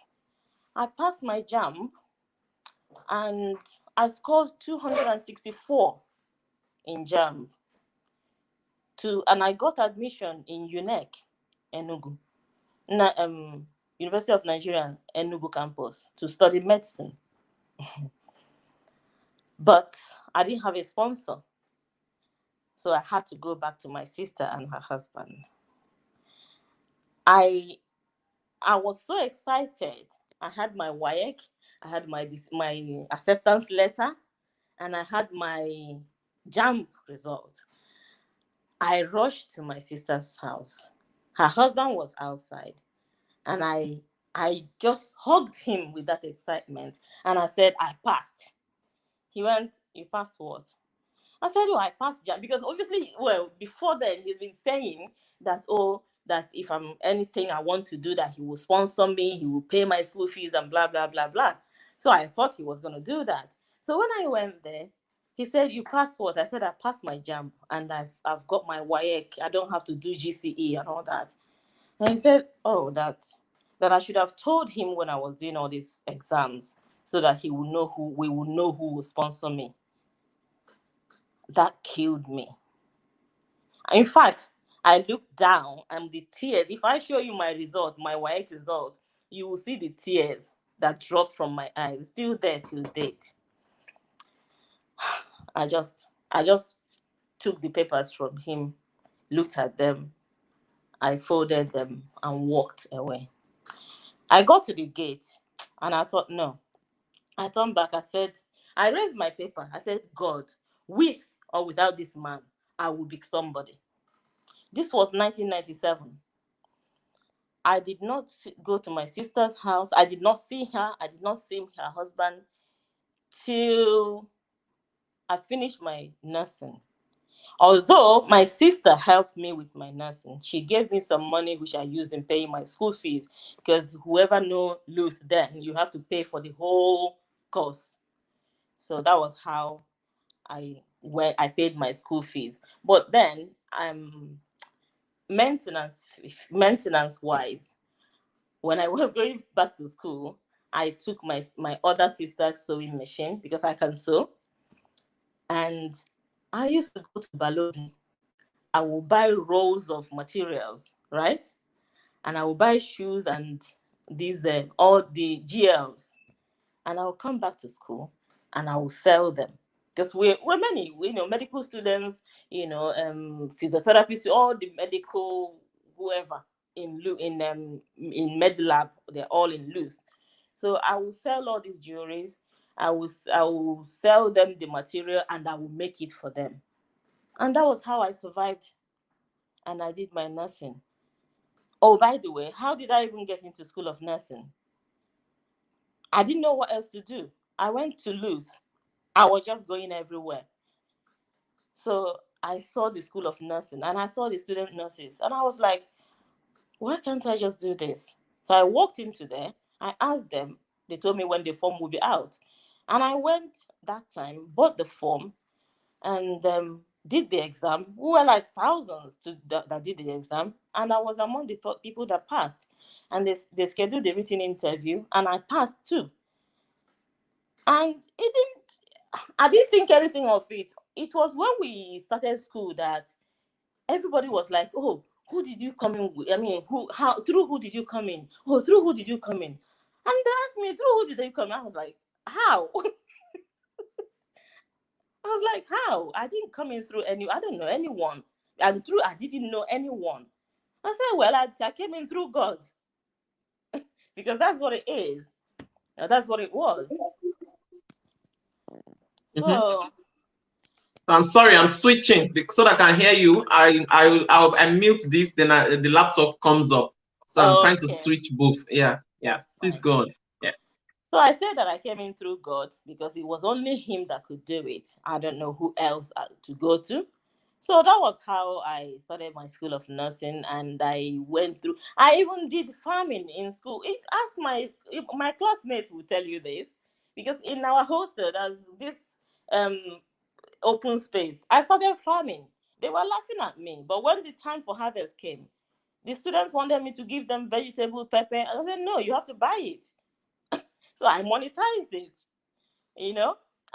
I passed my JAM and I scored 264. in JAMB and I got admission in UNEC, Enugu, University of Nigeria, Enugu campus, to study medicine. But I didn't have a sponsor. So I had to go back to my sister and her husband. I was so excited. I had my WAEC, I had my acceptance letter, and I had my JAMB result. I rushed to my sister's house. Her husband was outside, and I just hugged him with that excitement, and I said, I passed. He went, you passed what? I said, oh, I passed JAMB. Because obviously, well, before then, he's been saying that, that if I'm anything I want to do, that he will sponsor me, he will pay my school fees and blah, blah, blah, blah. So I thought he was going to do that. So when I went there, he said, you passed what? I said, I passed my JAMB and I've got my WAEC. I don't have to do GCE and all that. And he said, oh, that I should have told him when I was doing all these exams so that we will know who will sponsor me. That killed me. In fact, I looked down and the tears, if I show you my result, my WAEC result, you will see the tears that dropped from my eyes, still there till date. I just took the papers from him, looked at them, I folded them and walked away. I got to the gate and I thought, no. I turned back, I raised my paper. I said, God, with or without this man, I will be somebody. This was 1997. I did not go to my sister's house. I did not see her. I did not see her husband till I finished my nursing. Although my sister helped me with my nursing, she gave me some money which I used in paying my school fees, because whoever knew Luth then, you have to pay for the whole course. So that was how I paid my school fees. But then, maintenance wise, when I was going back to school, I took my other sister's sewing machine because I can sew, and I used to go to Balodi. I will buy rolls of materials, right? And I will buy shoes and these all the GLs, and I will come back to school and I will sell them, because we're many, medical students, physiotherapists, all the medical whoever in MedLab, they're all in Luth. So I will sell all these jewelries. I will sell them the material and I will make it for them. And that was how I survived. And I did my nursing. Oh, by the way, how did I even get into School of Nursing? I didn't know what else to do. I went to Luth. I was just going everywhere. So I saw the School of Nursing and I saw the student nurses. And I was like, why can't I just do this? So I walked into there. I asked them. They told me when the form would be out. And I went that time, bought the form, and did the exam. We were like thousands that did the exam. And I was among the people that passed. And they scheduled the written interview, and I passed too. And I didn't think anything of it. It was when we started school that everybody was like, oh, who did you come in with? I mean, through who did you come in? Oh, through who did you come in? And they asked me, through who did you come in? I was like, how? I was like, how? I didn't come in through I don't know anyone. And I didn't know anyone. I said, well, I came in through God. Because that's what it is. That's what it was. So I'm sorry, I'm switching so that I can hear you. I mute this, then the laptop comes up. So I'm trying to switch both. Yeah. Please go on. Yeah. So I said that I came in through God because it was only Him that could do it. I don't know who else to go to. So that was how I started my School of Nursing, and I went through. I even did farming in school. Ask my classmates will tell you this, because in our hostel there's this open space. I started farming. They were laughing at me, but when the time for harvest came, the students wanted me to give them vegetable pepper. I said, no, you have to buy it. So I monetized it,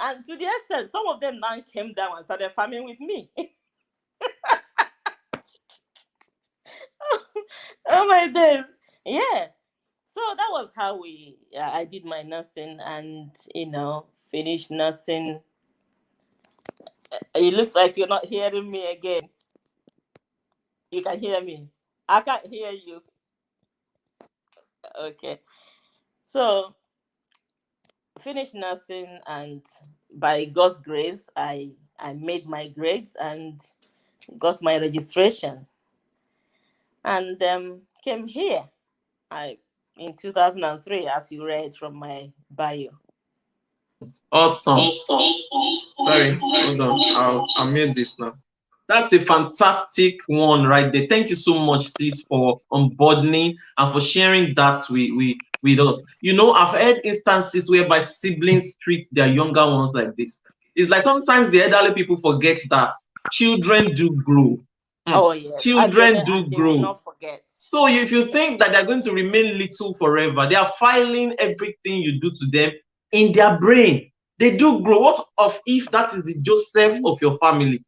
And to the extent, some of them now came down and started farming with me. Oh my days. Yeah. So that was how I did my nursing and, finished nursing. It looks like you're not hearing me again. You can hear me. I can't hear you. Okay. So finished nursing, and by God's grace, I made my grades and got my registration, and came here. I in 2003, as you read from my bio. Awesome. Sorry, hold on. I'll mute this now. That's a fantastic one right there. Thank you so much, sis, for unburdening and for sharing that with us. I've heard instances whereby siblings treat their younger ones like this. It's like sometimes the elderly people forget that children do grow. Oh yes, Children do and they will grow. not forget. So if you think that they're going to remain little forever, they are filing everything you do to them in their brain. They do grow. What of if that is the Joseph of your family?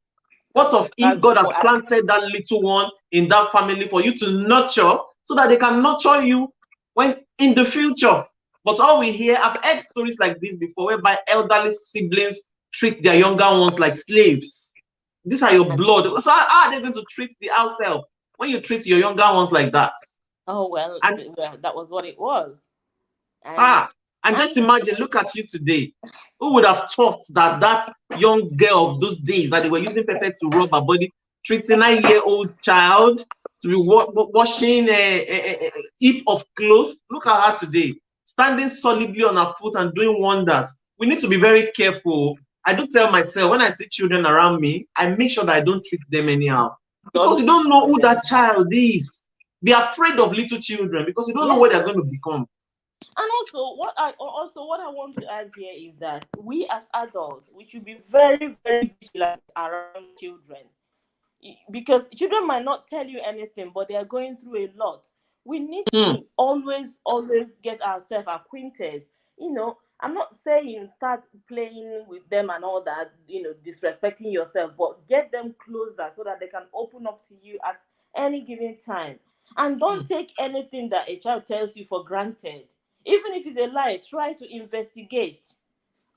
What of if God has planted that little one in that family for you to nurture so that they can nurture you when in the future? But all we hear, I've heard stories like this before, whereby elderly siblings treat their younger ones like slaves. These are your blood. So how are they going to treat the house help when you treat your younger ones like that? Oh well, that was what it was. And just imagine, look at you today. Who would have thought that that young girl of those days that they were using pepper to rub her body, treating a 9-year-old child to be washing a heap of clothes? Look at her today, standing solidly on her foot and doing wonders. We need to be very careful. I do tell myself, when I see children around me, I make sure that I don't treat them anyhow. Because you don't know who that child is. Be afraid of little children because you don't know what they're going to become. And also what I want to add here is that we as adults, we should be very, very vigilant around children, because children might not tell you anything, but they are going through a lot. We need to always get ourselves acquainted. I'm not saying start playing with them and all that, disrespecting yourself, but get them closer so that they can open up to you at any given time. And don't take anything that a child tells you for granted. Even if it's a lie, try to investigate.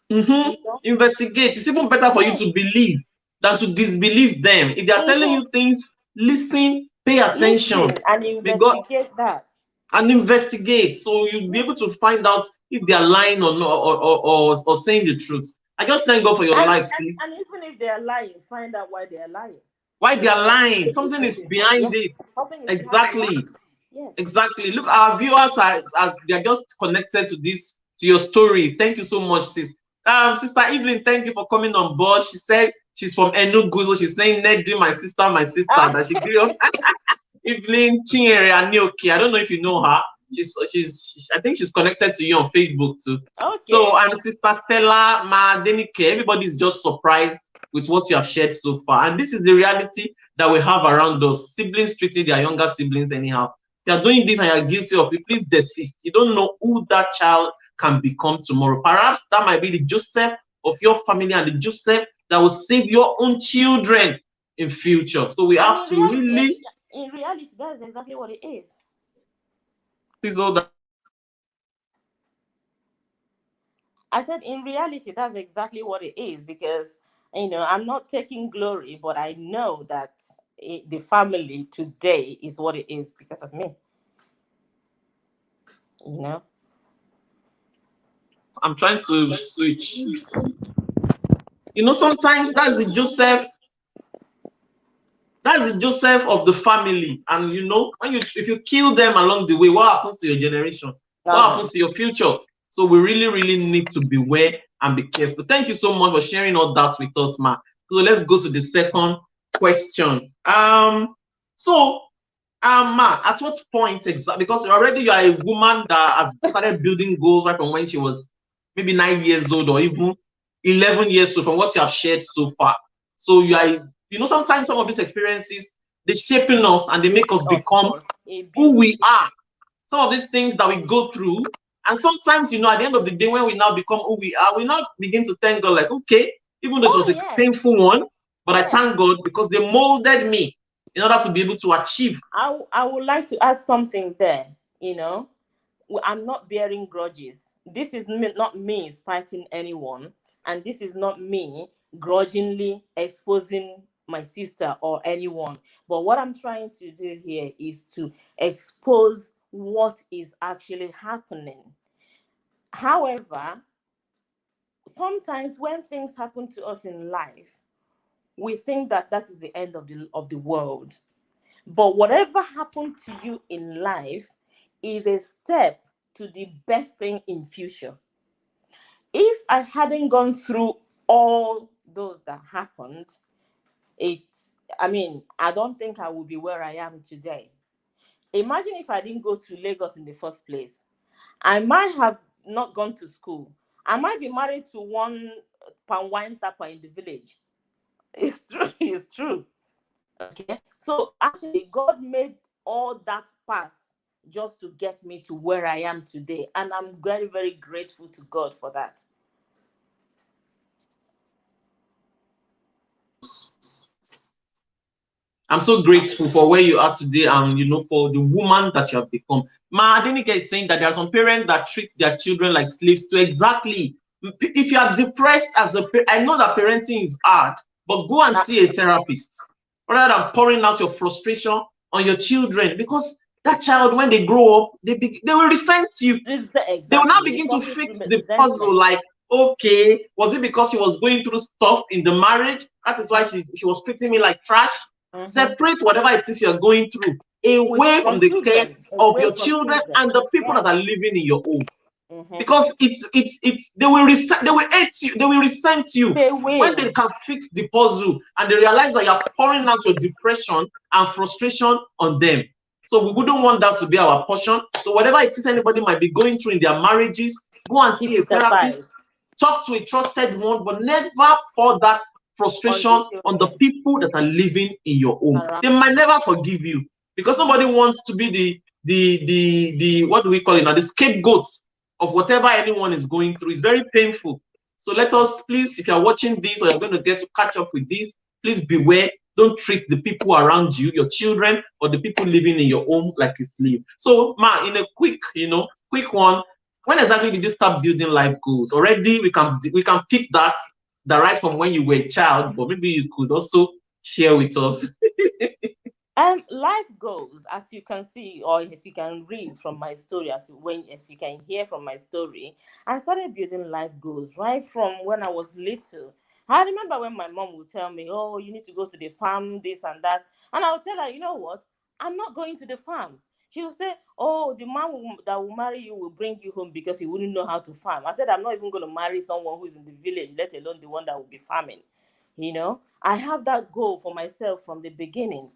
Investigate. It's even better for you to believe than to disbelieve them. If they are telling you things, listen, pay attention. And investigate that. And investigate, so you'll be able to find out if they are lying or not, or saying the truth. I just thank God for your life, sis. And even if they are lying, find out why they are lying. Why they are lying? Something is behind it. Exactly. Yes. Exactly. Look, our viewers as they are just connected to your story. Thank you so much, sis. Sister Evelyn, thank you for coming on board. She said she's from Enugu, so she's saying Nedy, my sister, that she grew up. Evelyn Chinyere Anioke. I don't know if you know her. I think she's connected to you on Facebook too. Okay. So, and Sister Stella Madenike, everybody's just surprised with what you have shared so far. And this is the reality that we have around us. Siblings treating their younger siblings anyhow. They are doing this and you're guilty of it. Please desist. You don't know who that child can become tomorrow. Perhaps that might be the Joseph of your family and the Joseph that will save your own children in future. So we have to really... In reality, that's exactly what it is. Please hold on. I said, in reality, that's exactly what it is, because, I'm not taking glory, but I know that the family today is what it is because of me. I'm trying to switch. Sometimes that's the Joseph. That's the Joseph of the family. And if you kill them along the way, what happens to your generation? What happens to your future? So we really, really need to beware and be careful. Thank you so much for sharing all that with us, ma. So let's go to the second question. Ma, at what point exactly? Because already you are a woman that has started building goals right from when she was maybe 9 years old or even 11 years old, from what you have shared so far. So you are... sometimes some of these experiences, they shaping us and they make us become who we are. Some of these things that we go through And sometimes, you know, at the end of the day, when we now become who we are, we now begin to thank God, like, okay, even though it was a painful one, but I thank God because they molded me in order to be able to achieve. I would like to add something there, you know. I'm not bearing grudges. This is not me spiting anyone, and this is not me grudgingly exposing my sister or anyone. But what I'm trying to do here is to expose what is actually happening. However, sometimes when things happen to us in life, we think that that is the end of the world. But whatever happened to you in life is a step to the best thing in future. If I hadn't gone through all those that happened, I don't think I would be where I am today. Imagine if I didn't go to Lagos in the first place. I might have not gone to school. I might be married to one palm wine tapper in the village. It's true. It's true. Okay. So actually, God made all that path just to get me to where I am today. And I'm very, very grateful to God for that. I'm so grateful for where you are today and, you know, for the woman that you have become. Ma Adenike is saying that there are some parents that treat their children like slaves too. Exactly. If you are depressed as a parent, I know that parenting is hard, but go and see a therapist rather than pouring out your frustration on your children, because that child, when they grow up, they will resent you. Exactly. They will now begin to fix the puzzle, like, okay, was it because she was going through stuff in the marriage? That is why she was treating me like trash. Separate whatever it is you're going through away from the care of your children and the people that are living in your home. Because they will hate you, they will resent you when they can fix the puzzle and they realize that you're pouring out your depression and frustration on them. So we wouldn't want that to be our portion. So whatever it is anybody might be going through in their marriages, go and see a therapist, talk to a trusted one, but never pour that frustration on the people that are living in your home. They might never forgive you because nobody wants to be the what do we call it now, the scapegoats of whatever anyone is going through. It's very painful. So let us, please, if you're watching this or you're going to get to catch up with this, please beware. Don't treat the people around you, your children, or the people living in your home like a slave. So, Ma, in a quick one, when exactly did you start building life goals? Already, we can pick that right from when you were a child, but maybe you could also share with us. Life goals, as you can see, or as you can read from my story, as you can hear from my story, I started building life goals right from when I was little. I remember when my mom would tell me, oh, you need to go to the farm, this and that. And I would tell her, you know what? I'm not going to the farm. She would say, oh, the man that will marry you will bring you home because he wouldn't know how to farm. I said, I'm not even going to marry someone who is in the village, let alone the one that will be farming. You know, I have that goal for myself from the beginning.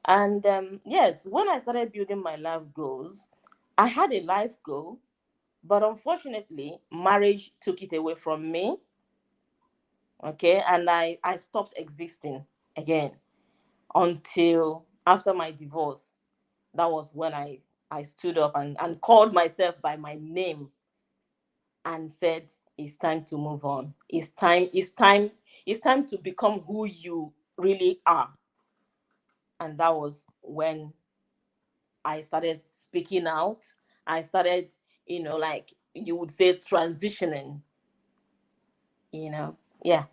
And yes, when I started building my life goals, I had a life goal, but unfortunately, marriage took it away from me. Okay, and I stopped existing again until after my divorce. That was when I stood up and called myself by my name and said, it's time to move on. It's time to become who you really are. And that was when I started speaking out. I started, like you would say, transitioning, yeah.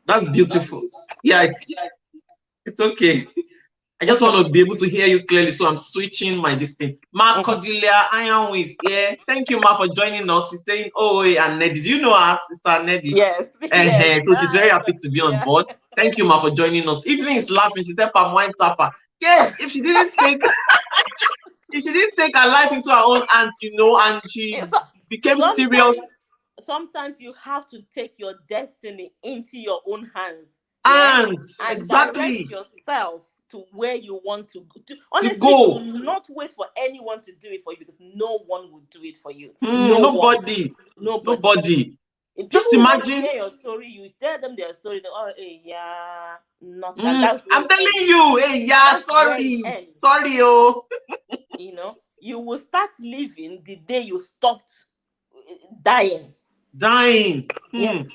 That's beautiful. Yeah, it's okay. I just want to be able to hear you clearly, so I'm switching my distance. Ma Cordelia Iron is here. Thank you, Ma, for joining us. She's saying, oh, and Nedy. Do you know her, Sister Nedy? Yes. Yes. So she's very happy to be on board. Thank you, Ma, for joining us. Evelyn is laughing. She said, "Palm wine tapper." Yes, if she didn't take her life into her own hands, and she became serious. Sometimes you have to take your destiny into your own hands. And exactly. Direct yourself to where you want to go. Honestly, go. Do not wait for anyone to do it for you, because no one will do it for you. Nobody. If Just people want to imagine. hear your story, you tell them their story. They, oh, hey, yeah, not that. That's where I'm it telling ends. you, hey, yeah, That's where it sorry, ends. sorry, oh. You know, you will start living the day you stopped dying. Dying. Yes.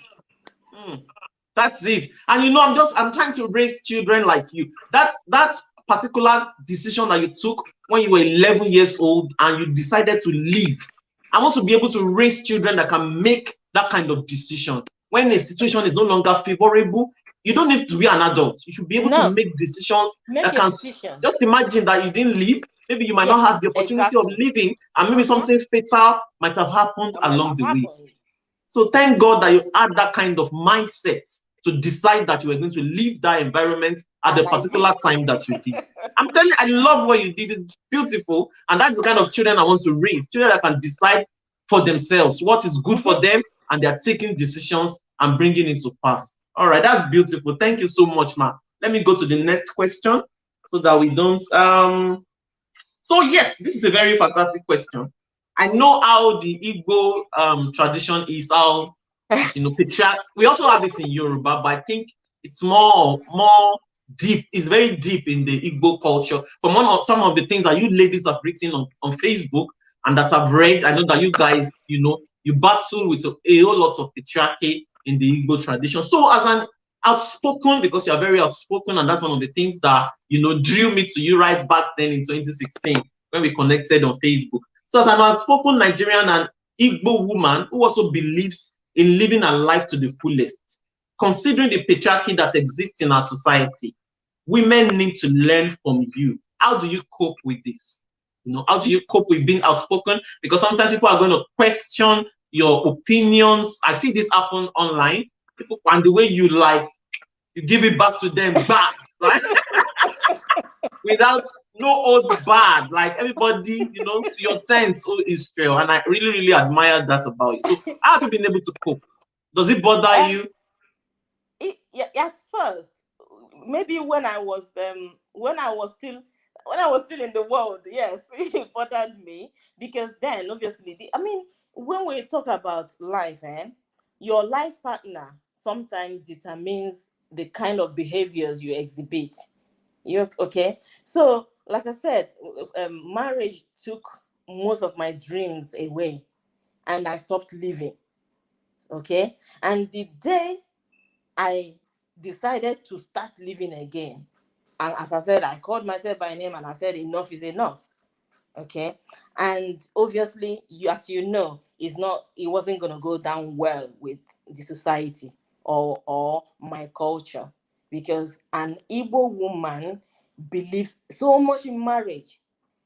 That's it. And I'm trying to raise children like you. That's particular decision that you took when you were 11 years old and you decided to leave. I want to be able to raise children that can make that kind of decision. When a situation is no longer favorable, you don't need to be an adult. You should be able to No. make decisions Make that a can decision. just imagine that you didn't leave. Maybe you might Yeah, not have the opportunity of exactly. living, and maybe something fatal might have happened That might along have the way. happened. So thank God that you had that kind of mindset to decide that you were going to leave that environment at the And I did. particular time that you did. I'm telling you, I love what you did. It's beautiful. And that's the kind of children I want to raise. Children that can decide for themselves what is good for them, and they're taking decisions and bringing it to pass. All right, that's beautiful. Thank you so much, ma. Let me go to the next question so that we don't so yes, this is a very fantastic question. I know how the Igbo tradition is, how patriarch. We also have it in Yoruba, but I think it's more deep. It's very deep in the Igbo culture. From some of the things that you ladies have written on Facebook and that I've read, I know that you guys, you battle with a whole lot of patriarchy in the Igbo tradition. So as an outspoken, because you are very outspoken, and that's one of the things that drew me to you right back then in 2016 when we connected on Facebook. So as an outspoken Nigerian and Igbo woman who also believes in living a life to the fullest, considering the patriarchy that exists in our society, women need to learn from you. How do you cope with this? How do you cope with being outspoken? Because sometimes people are going to question your opinions. I see this happen online. People, and the way you give it back to them, bass, right? Without no odds barred, like everybody, to your tent, oh Israel. And I really, really admire that about you. So how have you been able to cope? Does it bother you? At first, maybe when I was still in the world, yes, it bothered me, because then obviously when we talk about life, your life partner sometimes determines the kind of behaviors you exhibit. You okay? So, like I said, marriage took most of my dreams away, and I stopped living. Okay, and the day I decided to start living again, and as I said, I called myself by name and I said, enough is enough. Okay, and obviously, as you know, it wasn't going to go down well with the society or my culture, because an Igbo woman believes so much in marriage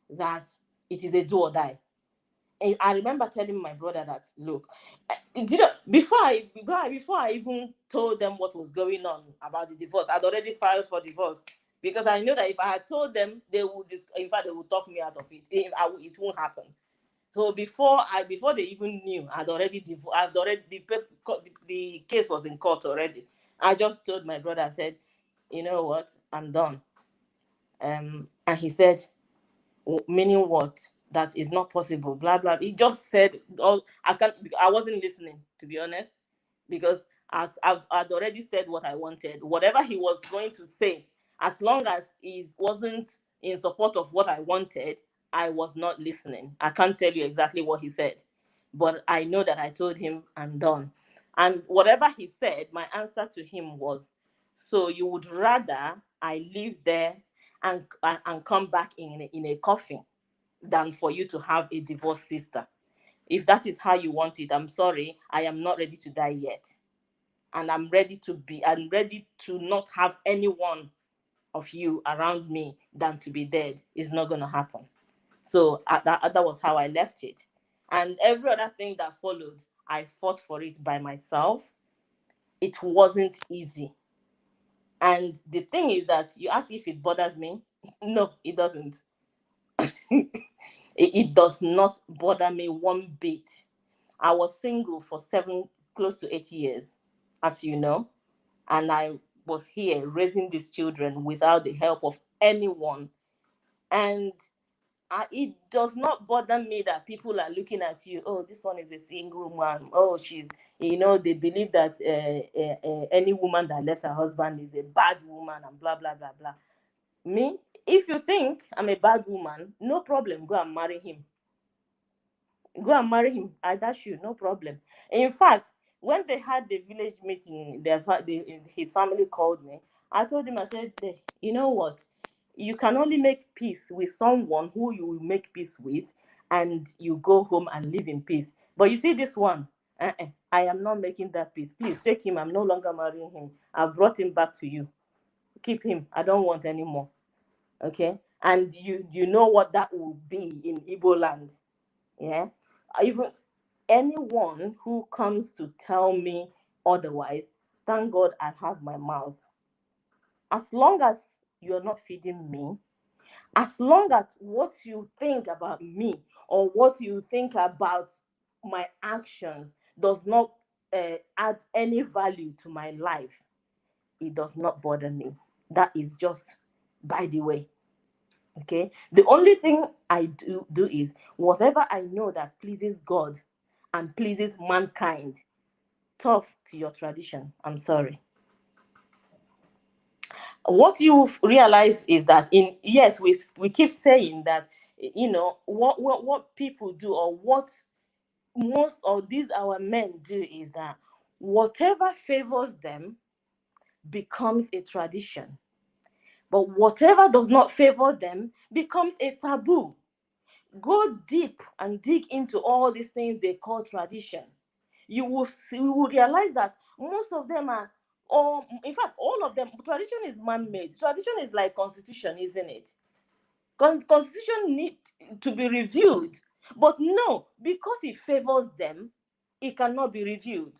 that it is a do or die. And I remember telling my brother that, look, before I even told them what was going on about the divorce, I'd already filed for divorce, because I know that if I had told them, they would, in fact, they would talk me out of it. It won't happen. So before they even knew, the case was in court already. I just told my brother, I said, you know what, I'm done. And he said, meaning what? That is not possible. Blah blah. He just said, "Oh, I can't." I wasn't listening, to be honest, because as I'd already said what I wanted. Whatever he was going to say, as long as he wasn't in support of what I wanted, I was not listening. I can't tell you exactly what he said, but I know that I told him I'm done. And whatever he said, my answer to him was, so you would rather I live there and come back in a coffin than for you to have a divorced sister. If that is how you want it, I'm sorry, I am not ready to die yet. And I'm ready to not have any one of you around me than to be dead. It's not going to happen. So that was how I left it. And every other thing that followed, I fought for it by myself. It wasn't easy. And the thing is that you ask if it bothers me. No, it doesn't. It does not bother me one bit. I was single for close to 8 years, as you know, and I was here raising these children without the help of anyone. And it does not bother me that people are looking at you. Oh, this one is a single woman. Oh, she's, they believe that any woman that left her husband is a bad woman and blah, blah, blah, blah. Me, if you think I'm a bad woman, no problem. Go and marry him. Go and marry him. I dash you, no problem. In fact, when they had the village meeting, his family called me. I told him, I said, you know what? You can only make peace with someone who you will make peace with, and you go home and live in peace. But you see this one, I am not making that peace. Please take him. I'm no longer marrying him. I've brought him back to you. Keep him. I don't want any more. Okay? And you know what that will be in Igbo land. Yeah? Even anyone who comes to tell me otherwise, thank God I have my mouth. As long as you're not feeding me, as long as what you think about me or what you think about my actions does not add any value to my life, it does not bother me. That is just by the way. Okay, the only thing I do is whatever I know that pleases God and pleases mankind. Tough to your tradition. I'm sorry. What you've realized is that we keep saying that what people do, or what most of these our men do, is that whatever favors them becomes a tradition, but whatever does not favor them becomes a taboo. Go deep and dig into all these things they call tradition. You will realize that most of them are, or in fact all of them, tradition is man-made. Tradition is like constitution, isn't it? Constitution need to be reviewed, but no, because it favors them, it cannot be reviewed.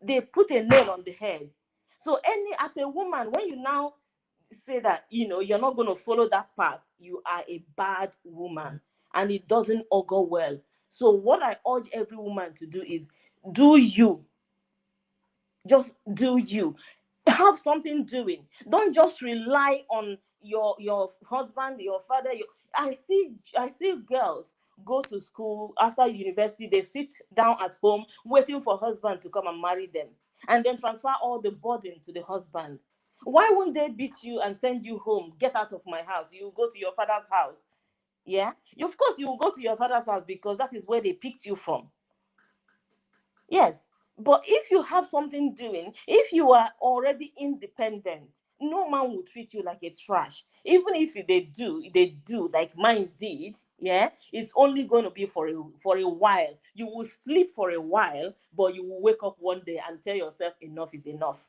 They put a nail on the head. So any as a woman, when you now say that you're not going to follow that path, you are a bad woman, and it doesn't augur well. So what I urge every woman to do is do you. Just do you. Have something doing. Don't just rely on your husband, your father. I see girls go to school after university. They sit down at home waiting for husband to come and marry them, and then transfer all the burden to the husband. Why won't they beat you and send you home? Get out of my house. You go to your father's house. Yeah, of course you will go to your father's house because that is where they picked you from. Yes, but if you have something doing, if you are already independent, no man will treat you like a trash. Even if they do like mine did. Yeah, it's only going to be for a while. You will sleep for a while, but you will wake up one day and tell yourself enough is enough.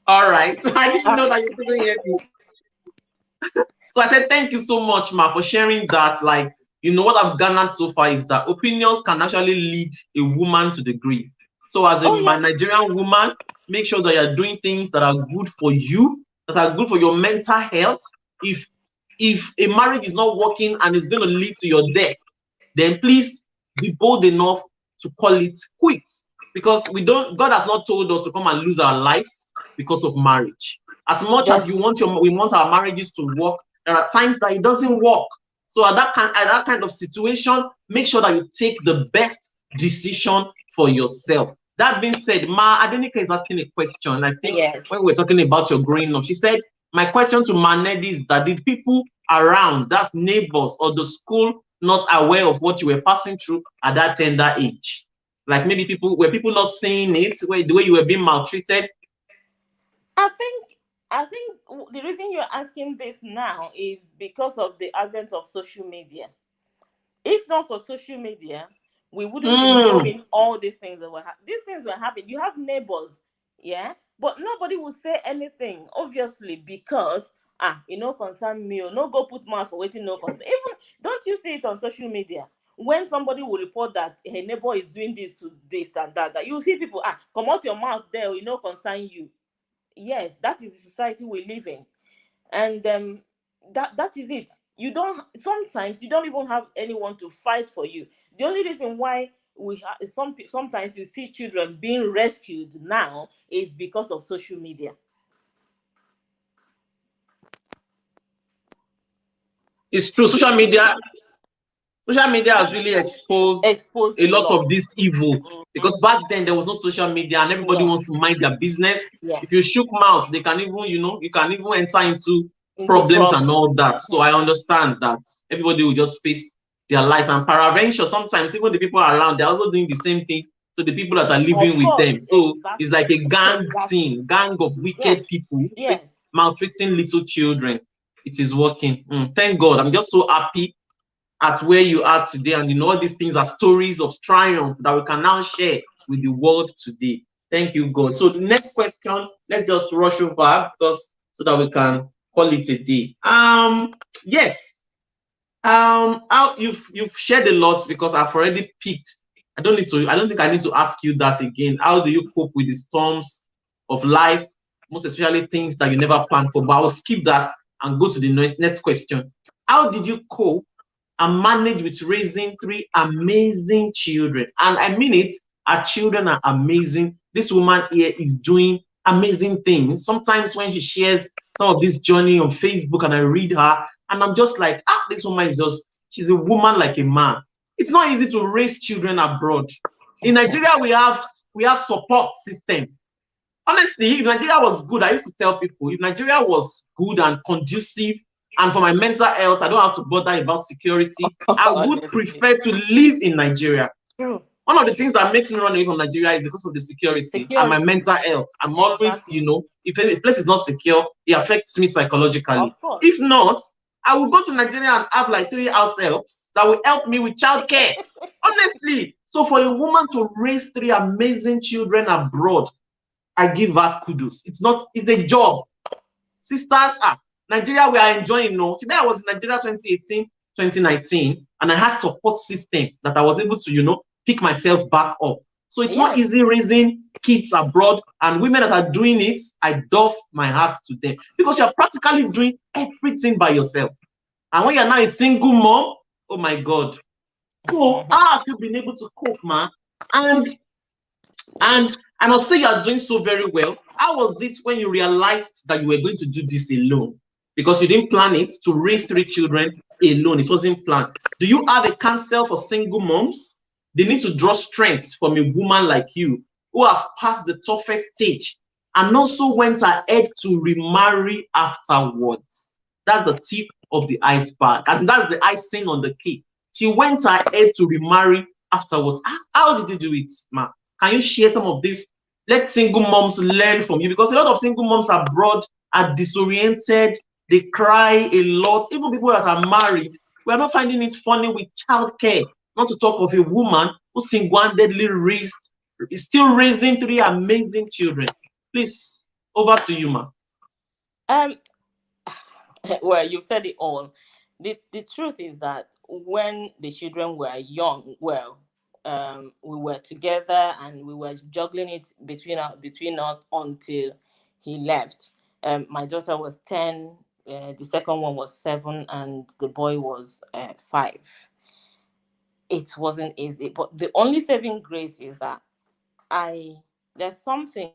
All right. So I didn't know that you couldn't hear me. So I said, thank you so much, Ma, for sharing that. Like, what I've garnered so far is that opinions can actually lead a woman to the grave. So as a Oh yeah. Nigerian woman, make sure that you're doing things that are good for you, that are good for your mental health. If a marriage is not working and it's going to lead to your death, then please be bold enough to call it quits. Because God has not told us to come and lose our lives because of marriage. As much as we want our marriages to work, there are times that it doesn't work. So at that kind of situation, make sure that you take the best decision for yourself. That being said, Ma Adenika is asking a question. I think Yes. when we're talking about your growing up, she said, my question to Ma Nedy is that did people around, that's neighbors or the school, not aware of what you were passing through at that tender age? Like maybe people not seeing it, the way you were being maltreated? I think the reason you're asking this now is because of the advent of social media. If not for social media, we wouldn't be knowing all these things that these things were happening. You have neighbors, yeah, but nobody will say anything, obviously, because concern me, or no go put mouth for waiting, no concern. Even don't you see it on social media? When somebody will report that her neighbor is doing this to this and that you see people come out your mouth there, concern you. Yes, that is the society we live in. And that is it. You don't Sometimes you don't even have anyone to fight for you. The only reason why sometimes you see children being rescued now is because of social media. It's true. Social media has really exposed Exposed a a lot lot. of this evil, because back then there was no social media and everybody Yeah. wants to mind their business. If you Yes. shook mouth, they can even, you can even enter into Into problems and trouble. all that. So I understand that everybody will just face their lives, and peradventure, sometimes even the people around, they're also doing the same thing to the people that are living Of with course. them. So it's Exactly. like a gang Exactly. thing, gang of Yeah. wicked people Yes. maltreating little children. It is working. Thank God. I'm just so happy at where you are today. And all these things are stories of triumph that we can now share with the world today. Thank you, God. So the next question, let's just rush over, because so that we can call it a day. Yes. How you've shared a lot, because I've already picked. I don't think I need to ask you that again. How do you cope with the storms of life, most especially things that you never planned for? But I'll skip that and go to the next question. How did you cope and manage with raising three amazing children? And I mean it, our children are amazing. This woman here is doing amazing things. Sometimes when she shares some of this journey on Facebook and I read her, and I'm just like, this woman is she's a woman like a man. It's not easy to raise children abroad. In Nigeria, we have support system. Honestly, if Nigeria was good, I used to tell people, if Nigeria was good and conducive, and for my mental health, I don't have to bother about security, I would Honestly. prefer to live in Nigeria. True. One of the things that makes me run away from Nigeria is because of the security and my Security. mental health. I'm always, Exactly. if a place is not secure, it affects me psychologically. Of course. If not, I will go to Nigeria and have like 3 house helps that will help me with childcare. Honestly. So for a woman to raise 3 amazing children abroad, I give her kudos. It's a job. Sisters, Nigeria, we are enjoying. No, today I was in Nigeria 2018, 2019, and I had support system that I was able to, pick myself back up. So it's not Yes. easy raising kids abroad, and women that are doing it, I doff my heart to them, because you're practically doing everything by yourself. And when you're now a single mom, oh my God. So how have you been able to cope, man? And and I must say you are doing so very well. How was it when you realized that you were going to do this alone? Because you didn't plan it to raise 3 children alone. It wasn't planned. Do you have a counsel for single moms? They need to draw strength from a woman like you, who have passed the toughest stage and also went ahead to remarry afterwards. That's the tip of the iceberg. As in, that's the icing on the cake. She went ahead to remarry afterwards. How did you do it, ma? Can you share some of this? Let single moms learn from you, because a lot of single moms abroad are disoriented. They cry a lot. Even people that are married, we are not finding it funny with childcare. Not to talk of a woman who single-handedly is still raising 3 amazing children. Please, over to you, ma. Um. Well, you said it all. The truth is that when the children were young, we were together and we were juggling it between us until he left. My daughter was 10, the second one was 7, and the boy was 5. It wasn't easy, but the only saving grace is that I there's something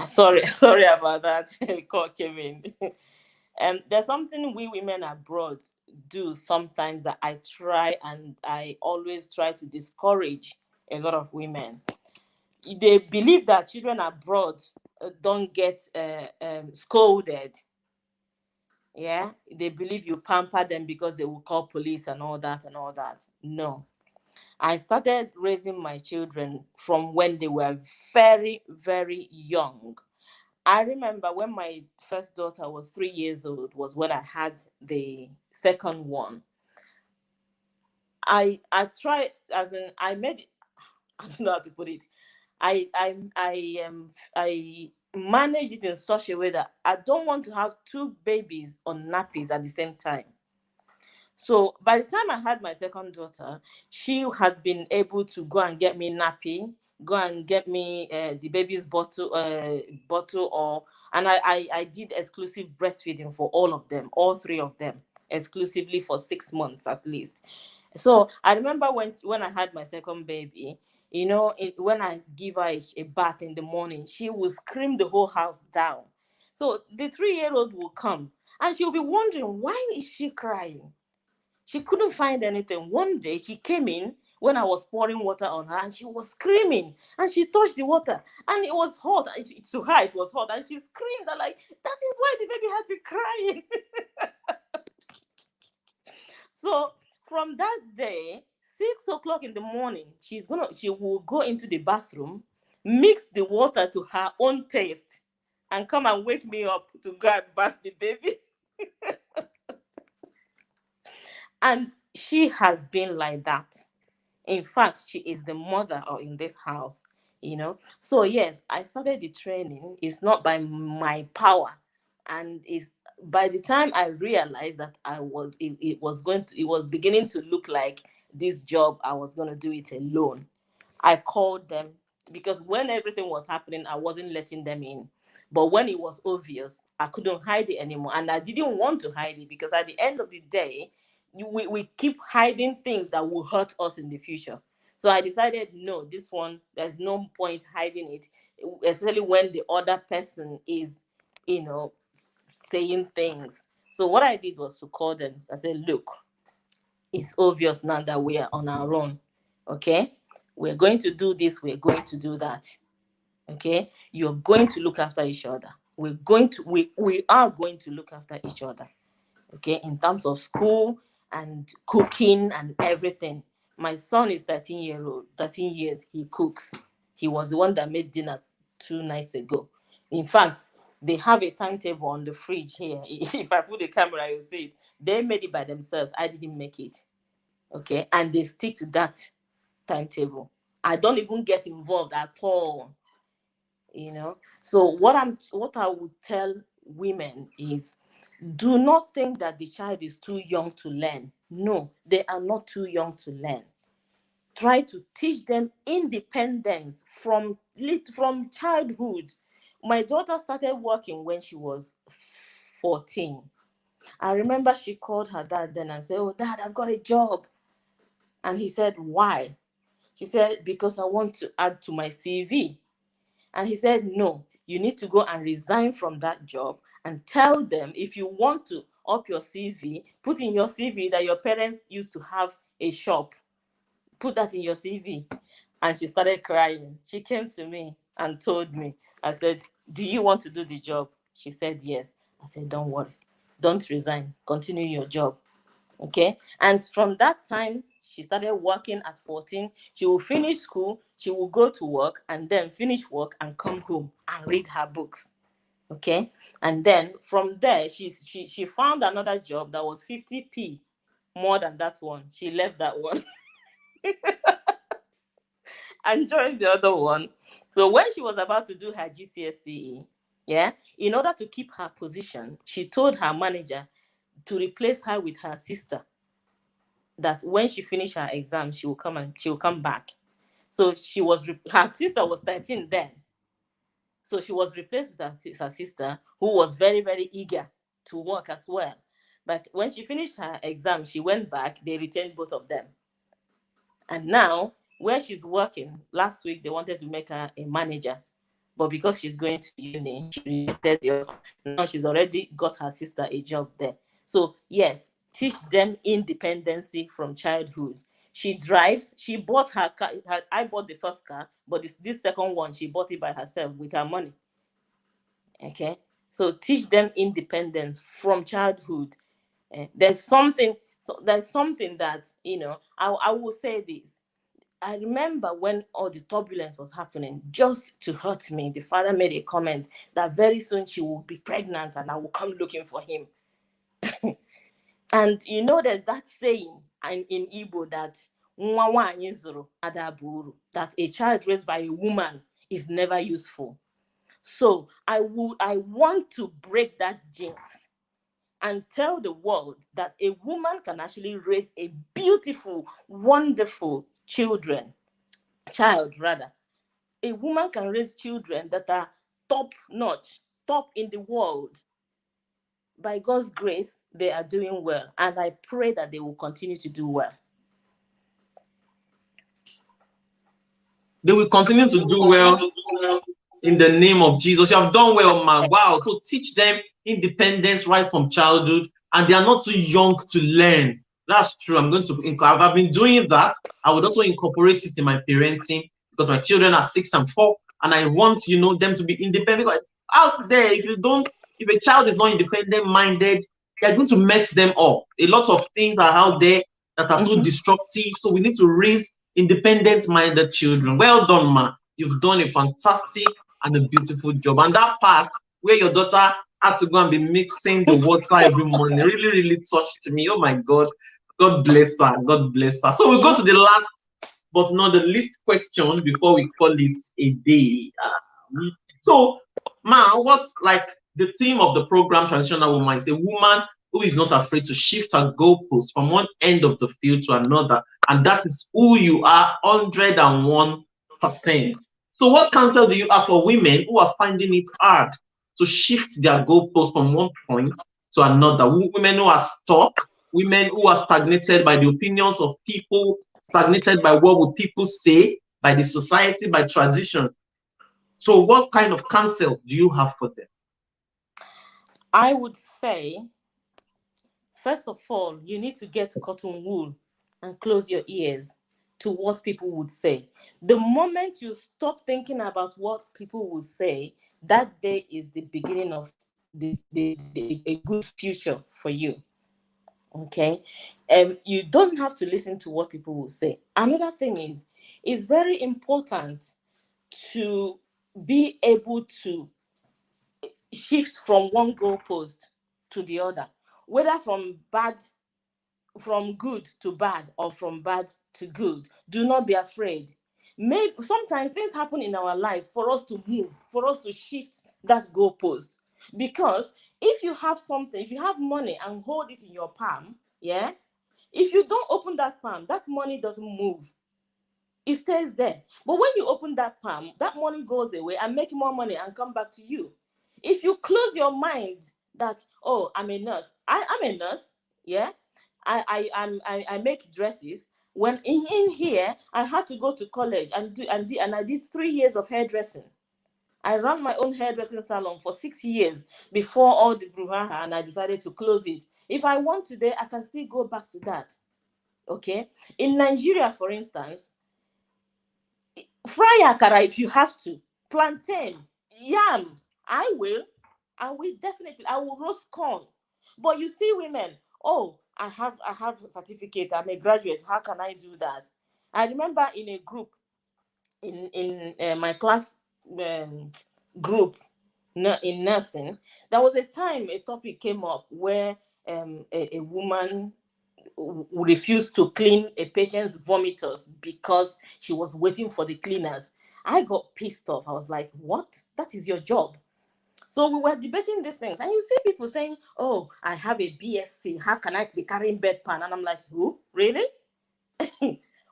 sorry sorry about that. Call came in. There's something we women abroad do sometimes that I try, and I always try to discourage a lot of women. They believe that children abroad don't get scolded. Yeah, they believe you pamper them because they will call police and all that and all that. No, I started raising my children from when they were very, very young. I remember when my first daughter was 3 years old, was when I had the second one. I tried, as in I made it, I don't know how to put it. I managed it in such a way that I don't want to have two babies on nappies at the same time. So by the time I had my second daughter, she had been able to go and get me nappy, go and get me the baby's bottle, or and I did exclusive breastfeeding for all of them, all three of them, exclusively for 6 months at least. So I remember when I had my second baby, when I give her a bath in the morning, she will scream the whole house down. So the 3-year-old will come and she'll be wondering, why is she crying? She couldn't find anything. One day she came in when I was pouring water on her and she was screaming, and she touched the water and it was hot. To her, it was hot, and she screamed and like, that is why the baby had been crying. So from that day, 6 o'clock in the morning, she will go into the bathroom, mix the water to her own taste, and come and wake me up to go and bath the baby. And she has been like that. In fact, she is the mother in this house. So yes, I started the training. It's not by my power, and it's by the time I realized that it was beginning to look like this job, I was going to do it alone. I called them, because when everything was happening, I wasn't letting them in. But when it was obvious, I couldn't hide it anymore. And I didn't want to hide it, because at the end of the day, we keep hiding things that will hurt us in the future. So I decided, no, this one, there's no point hiding it, especially when the other person is, saying things. So what I did was to call them. I said, look, it's obvious now that we are on our own. Okay? We're going to do this, we're going to do that. Okay? You're going to look after each other. We are going to look after each other. Okay, in terms of school and cooking and everything. My son is 13 years, he cooks. He was the one that made dinner 2 nights ago. In fact, they have a timetable on the fridge here. If I put the camera, you'll see it. They made it by themselves. I didn't make it. Okay, and they stick to that timetable. I don't even get involved at all. So what I would tell women is, do not think that the child is too young to learn. No, they are not too young to learn. Try to teach them independence from childhood. My daughter started working when she was 14. I remember she called her dad then and said, "Oh, Dad, I've got a job." And he said, "Why?" She said, "Because I want to add to my CV." And he said, "No, you need to go and resign from that job and tell them, if you want to up your CV, put in your CV that your parents used to have a shop. Put that in your CV." And she started crying. She came to me and told me. I said, "Do you want to do the job?" She said, "Yes." I said, "Don't worry. Don't resign. Continue your job." Okay. And from that time, she started working at 14. She will finish school, she will go to work, and then finish work and come home and read her books. Okay. And then from there, she found another job that was 50p more than that one. She left that one and joined the other one. So when she was about to do her GCSE, yeah, in order to keep her position, she told her manager to replace her with her sister, that when she finished her exam, she will come back. So her sister was 13 then. So she was replaced with her sister, who was very, very eager to work as well. But when she finished her exam, she went back, they retained both of them. And now, where she's working, last week they wanted to make her a manager. But because she's going to uni, she rejected the offer. Now she's already got her sister a job there. So yes, teach them independency from childhood. She drives. She bought her car. I bought the first car, but this second one, she bought it by herself with her money. Okay, so teach them independence from childhood. There's something. So there's something that I will say this. I remember when all the turbulence was happening, just to hurt me, the father made a comment that very soon she will be pregnant and I will come looking for him. And you know, there's that saying in Igbo that "Nwa nwaanyị zụrụ ada bụ uru," that a child raised by a woman is never useful. So I want to break that jinx and tell the world that a woman can actually raise a beautiful, wonderful child rather. A woman can raise children that are top notch, top in the world. By God's grace, they are doing well, and I pray that they will continue to do well. They will continue to do well in the name of Jesus. You have done well, man. Wow. So teach them independence right from childhood, and they are not too young to learn. That's true. I'm going to, I've been doing that. I would also incorporate it in my parenting because my children are 6 and 4, and I want, them to be independent. Because out there, if a child is not independent minded, they're going to mess them up. A lot of things are out there that are so destructive. So we need to raise independent minded children. Well done, ma. You've done a fantastic and a beautiful job. And that part where your daughter had to go and be mixing the water every morning really, really touched me. Oh my God. God bless her. God bless her. So we'll go to the last but not the least question before we call it a day. So, ma, what's like the theme of the program, Transitional Woman, is a woman who is not afraid to shift her goalposts from one end of the field to another. And that is who you are, 101%. So what counsel do you have for women who are finding it hard to shift their goalposts from one point to another? Women who are stuck, women who are stagnated by the opinions of people, stagnated by what would people say, by the society, by tradition. So what kind of counsel do you have for them? I would say, first of all, you need to get cotton wool and close your ears to what people would say. The moment you stop thinking about what people will say, that day is the beginning of a good future for you. Okay? You don't have to listen to what people will say. Another thing is, it's very important to be able to shift from one goalpost to the other, whether from good to bad or from bad to good. Do not be afraid. Maybe sometimes things happen in our life for us to move, for us to shift that goalpost. Because if you have something, if you have money and hold it in your palm, yeah, if you don't open that palm, that money doesn't move. It stays there. But when you open that palm, that money goes away and make more money and come back to you. If you close your mind that, oh, I'm a nurse. I'm a nurse, yeah. I make dresses. When in here, I had to go to college and I did 3 years of hairdressing. I ran my own hairdressing salon for 6 years before all the brouhaha, and I decided to close it. If I want today, I can still go back to that. Okay. In Nigeria, for instance, fry akara if you have to, plantain, yam. I will definitely. I will roast corn. But you see, women, oh, I have a certificate. I'm a graduate. How can I do that? I remember in a group, in my class group in nursing, there was a time a topic came up where a woman refused to clean a patient's vomiters because she was waiting for the cleaners. I got pissed off. I was like, what? That is your job. So we were debating these things. And you see people saying, oh, I have a BSc. How can I be carrying bedpan? And I'm like, who? Really?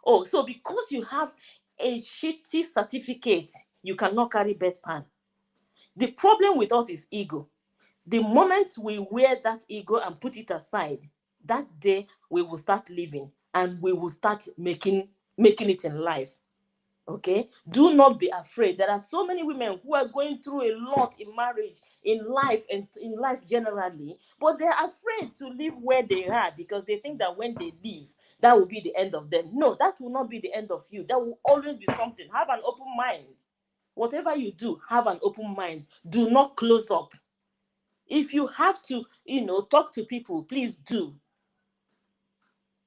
Oh, so because you have a shitty certificate, you cannot carry bedpan. The problem with us is ego. The moment we wear that ego and put it aside, that day we will start living and we will start making it in life. Okay, do not be afraid. There are so many women who are going through a lot in marriage, in life, and in life generally, but they're afraid to live where they are because they think that when they leave, that will be the end of them. No, that will not be the end of you. That will always be something. Have an open mind. Whatever you do, have an open mind. Do not close up. If you have to, talk to people, please do.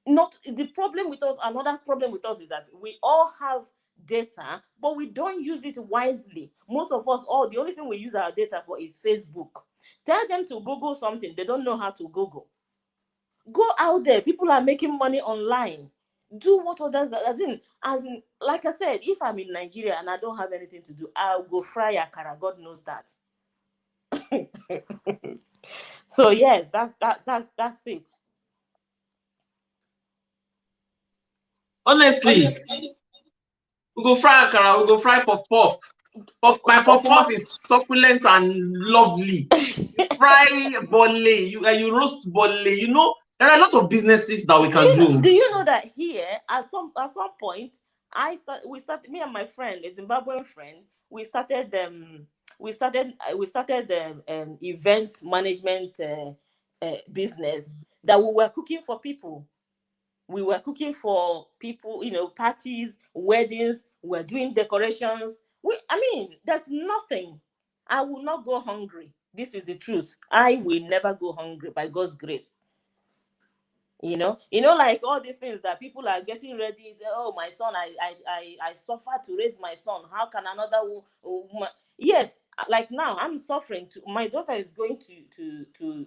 not the problem with us. Another problem with us is that we all have data, but we don't use it wisely. Most of us, all the only thing we use our data for is Facebook. Tell them to Google something, they don't know how to Google. Go out there, people are making money online. Do what others are, as in, like I said, if I'm in Nigeria and I don't have anything to do, I'll go fry akara. God knows that. So yes, that's it. Honestly, we go fry akara, we go fry puff puff. My puff puff is succulent and lovely. Fry bole, you roast bole. You know, there are a lot of businesses that we can do. Do you know that here at some point me and my friend, a Zimbabwean friend, we started event management business that we were cooking for people. We were cooking for people, parties, weddings. We're doing decorations. There's nothing. I will not go hungry. This is the truth. I will never go hungry by God's grace. Like all these things that people are getting ready. Say, oh, my son, I suffer to raise my son. How can another woman? Yes, like now I'm suffering. My daughter is going to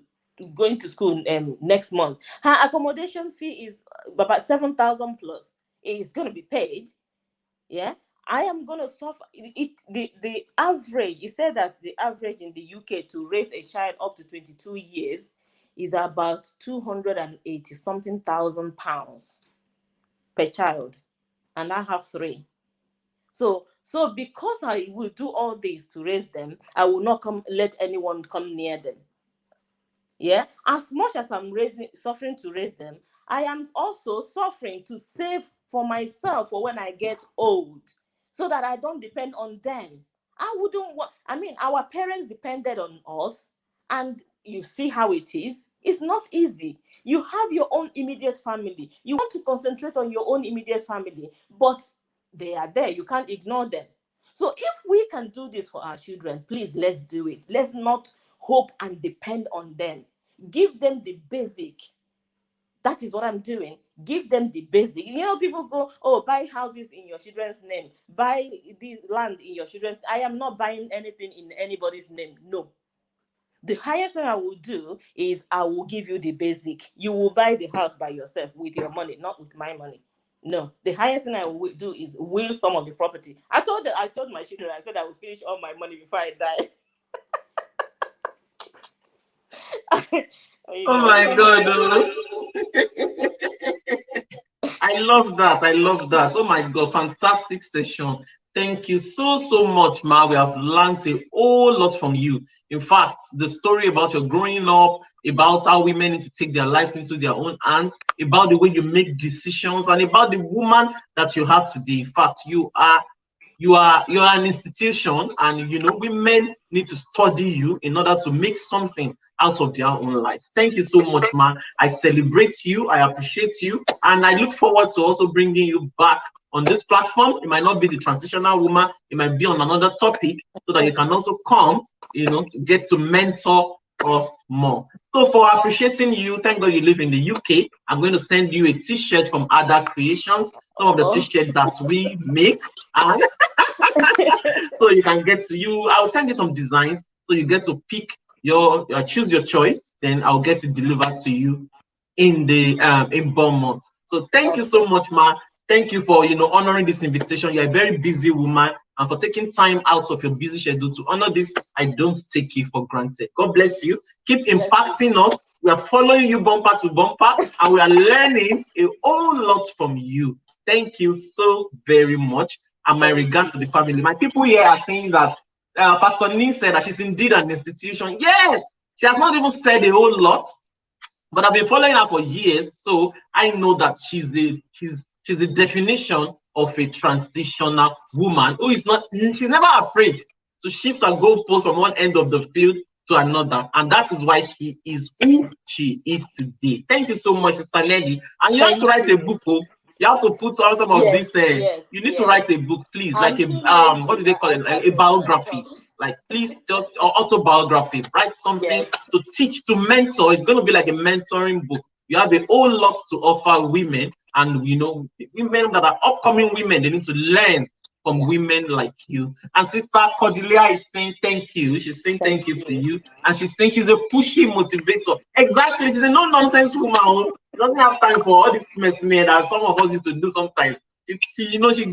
school next month. Her accommodation fee is about 7,000 plus. It's going to be paid. Yeah, I am going to suffer. The average. He said that the average in the UK to raise a child up to 22 years is about 280 something thousand pounds per child, and I have 3. So because I will do all this to raise them, I will not let anyone come near them. Yeah, as much as I'm suffering to raise them, I am also suffering to save for myself for when I get old, so that I don't depend on them. I wouldn't want. Our parents depended on us, and you see how it is. It's not easy. You have your own immediate family. You want to concentrate on your own immediate family, but they are there. You can't ignore them. So if we can do this for our children, please, let's do it. Let's not hope and depend on them. Give them the basic. That is what I'm doing. Give them the basic. People go, oh, buy houses in your children's name. Buy this land in your children's. I am not buying anything in anybody's name. No. The highest thing I will do is I will give you the basic. You will buy the house by yourself with your money, not with my money. No, the highest thing I will do is will some of the property. I told my children, I said I will finish all my money before I die. Oh my God. I love that. Oh my God, fantastic session. Thank you so much, Ma. We have learned a whole lot from you. In fact, the story about your growing up, about how women need to take their lives into their own hands, about the way you make decisions, and about the woman that you have today. In fact, you are an institution, and women need to study you in order to make something out of their own lives. Thank you so much, man. I celebrate you, I appreciate you, and I look forward to also bringing you back on this platform. It might not be the transitional woman, it might be on another topic, so that you can also come, to get to mentor us more. So for appreciating you, thank God you live in the UK. I'm going to send you a t-shirt from Ada Creations, some of the t-shirts that we make, and so you can I'll send you some designs, so you get to pick choose your choice, then I'll get it delivered to you in Bournemouth. So thank you so much, Ma. Thank you for honoring this invitation. You're a very busy woman, and for taking time out of your busy schedule to honor this. I don't take it for granted. God bless you. Keep impacting us. We are following you bumper to bumper, and we are learning a whole lot from you. Thank you so very much. And my regards to the family. My people here are saying that Pastor Ning said that she's indeed an institution. Yes, she has not even said a whole lot, but I've been following her for years, so I know that she's the definition of a transitional woman who is not. She's never afraid to shift her goalpost from one end of the field to another, and that is why she is who she is today. Thank you so much, Sister Nedy. And you have to write a book. You have to put on some of this. You need to write a book, please, like what do they call it? Like a biography. Like, please, just autobiography. Write something to teach, to mentor. It's going to be like a mentoring book. You have a whole lot to offer women, and you know, women that are upcoming women, they need to learn from women like you. And Sister Cordelia is saying thank you. She's saying thank you to you. And she's saying she's a pushy motivator. Exactly. She's a no-nonsense woman who doesn't have time for all this mess that some of us used to do sometimes. You know, she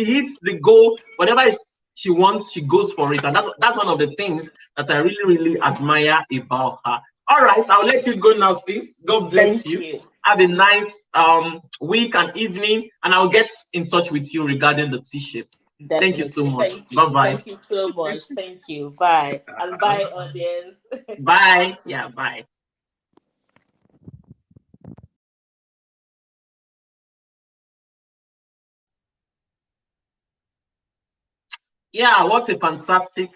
hits the goal, whatever she wants, she goes for it. And that's one of the things that I really, really admire about her. All right, I'll let you go now, sis. God bless you. Have a nice week and evening, and I'll get in touch with you regarding the t-shirt. Thank you so much. Bye-bye. Thank you so much. Thank you. Bye. And bye, audience. Bye. Yeah, bye. Yeah, what a fantastic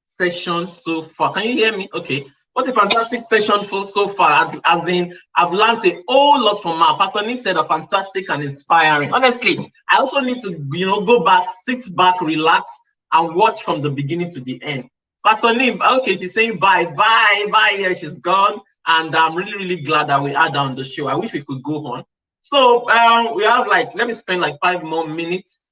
session so far. Can you hear me? Okay. What a fantastic session so far. As in, I've learned a whole lot from her. Pastor Nick said a fantastic and inspiring. Honestly, I also need to, go back, sit back, relax, and watch from the beginning to the end. Pastor Nick, okay, she's saying bye, bye, bye. Yeah, she's gone. And I'm really, really glad that we are on the show. I wish we could go on. So we have let me spend 5 more minutes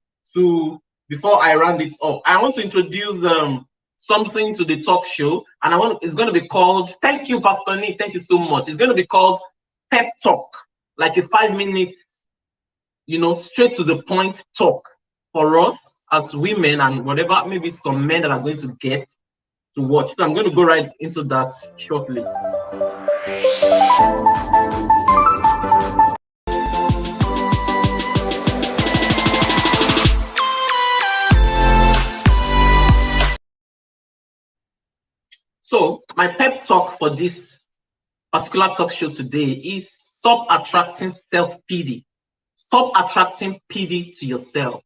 before I round it up. I want to introduce something to the talk show, and it's going to be called, thank you, Pastor Nick, thank you so much. It's going to be called Pep Talk, like a 5 minutes, straight to the point talk for us as women and whatever, maybe some men that are going to get to watch. So I'm going to go right into that shortly. So my pep talk for this particular talk show today is stop attracting self-pity. Stop attracting pity to yourself.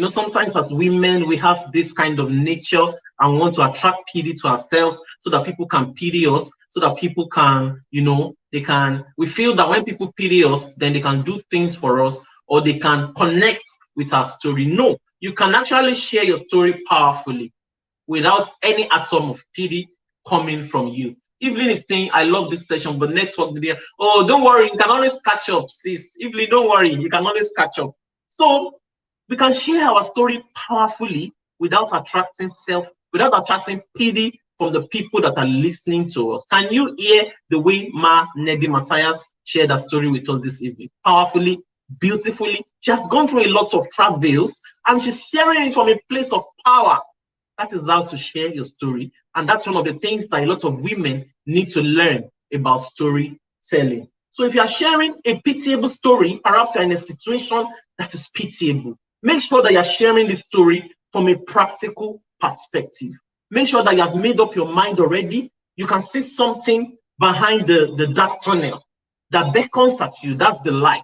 Sometimes as women, we have this kind of nature and want to attract pity to ourselves so that people can pity us, so that people can, we feel that when people pity us, then they can do things for us or they can connect with our story. No, you can actually share your story powerfully without any atom of pity coming from you. Evelyn is saying, I love this session, but network there. Oh, don't worry, you can always catch up, sis. Evelyn, don't worry, you can always catch up. So we can share our story powerfully without attracting pity from the people that are listening to us. Can you hear the way Nedy Mathias shared that story with us this evening? Powerfully, beautifully. She has gone through a lot of travails and she's sharing it from a place of power. That is how to share your story. And that's one of the things that a lot of women need to learn about storytelling. So if you are sharing a pitiable story, perhaps you're in a situation that is pitiable, make sure that you're sharing the story from a practical perspective. Make sure that you have made up your mind already. You can see something behind the dark tunnel that beckons at you. That's the light.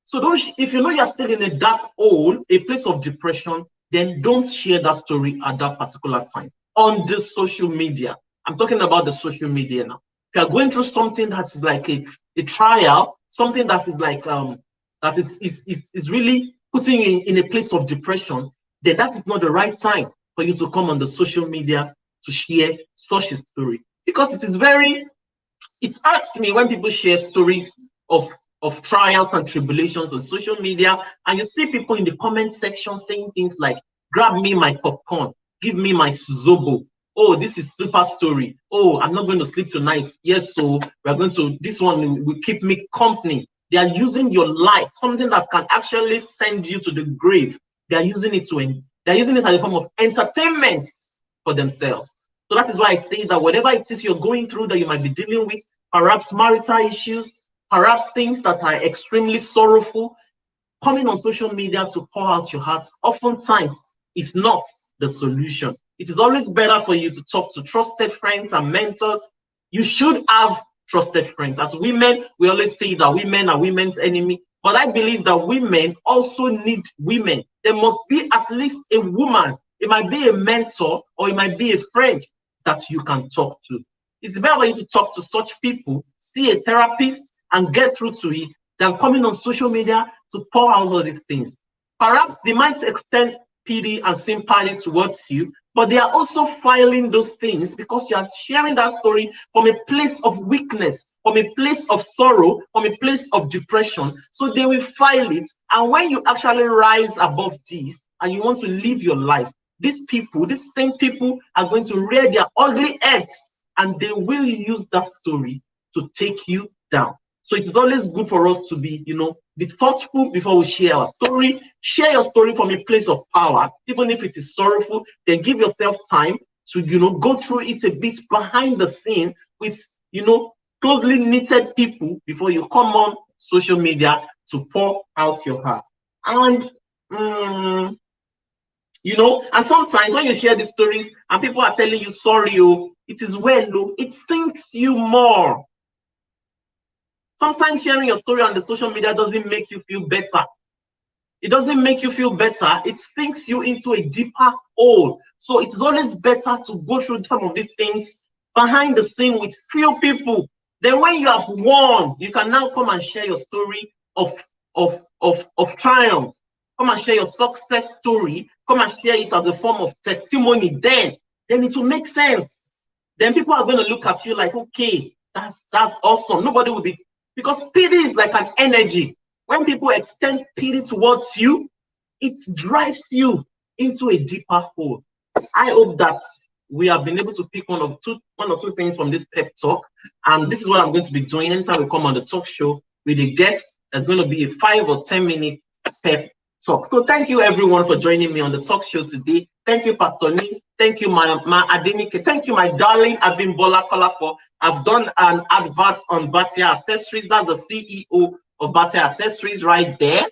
So if you know you're still in a dark hole, a place of depression, then don't share that story at that particular time on the social media. I'm talking about the social media now. If you're going through something that is like a trial, something that is like that is really putting you in a place of depression, then that is not the right time for you to come on the social media to share such a story. Because it hurts me when people share stories of trials and tribulations on social media, and you see people in the comment section saying things like, grab me my popcorn, give me my zobo. Oh, this is super story. Oh, I'm not going to sleep tonight. Yes, so we're going to, this one will keep me company. They are using your life, something that can actually send you to the grave. They are using it as a form of entertainment for themselves. So that is why I say that whatever it is you're going through that you might be dealing with, perhaps marital issues, perhaps things that are extremely sorrowful, coming on social media to pour out your heart oftentimes is not the solution. It is always better for you to talk to trusted friends and mentors. You should have trusted friends. As women, we always say that women are women's enemy, but I believe that women also need women. There must be at least a woman. It might be a mentor or it might be a friend that you can talk to. It's better for you to talk to such people, see a therapist, and get through to it than coming on social media to pour out all these things. Perhaps they might extend pity and sympathy towards you, But they are also filing those things because you are sharing that story from a place of weakness, from a place of sorrow, from a place of depression. So they will file it. And when you actually rise above this and you want to live your life, these people, these same people are going to rear their ugly heads and they will use that story to take you down. So it is always good for us to be, be thoughtful before we share our story. Share your story from a place of power, even if it is sorrowful. Then give yourself time to, go through it a bit behind the scene with, closely knitted people before you come on social media to pour out your heart. And and sometimes when you share these stories and people are telling you sorry, it is well, it sinks you more. Sometimes sharing your story on the social media doesn't make you feel better. It doesn't make you feel better. It sinks you into a deeper hole. So it's always better to go through some of these things behind the scene with few people. Then when you have won, you can now come and share your story of triumph. Come and share your success story. Come and share it as a form of testimony. Then it will make sense. Then people are going to look at you like, okay, that's awesome. Nobody will be, because pity is like an energy. When people extend pity towards you, it drives you into a deeper hole. I hope that we have been able to pick one or two things from this pep talk. And this is what I'm going to be doing anytime we come on the talk show with a guest. There's going to be a 5 or 10 minute pep talk. So thank you everyone for joining me on the talk show today. Thank you, Pastor Ni. Thank you, my Adenike. Thank you, my darling Abimbola Kolapo. I've done an advert on Batia Accessories. That's the CEO of Batia Accessories right there.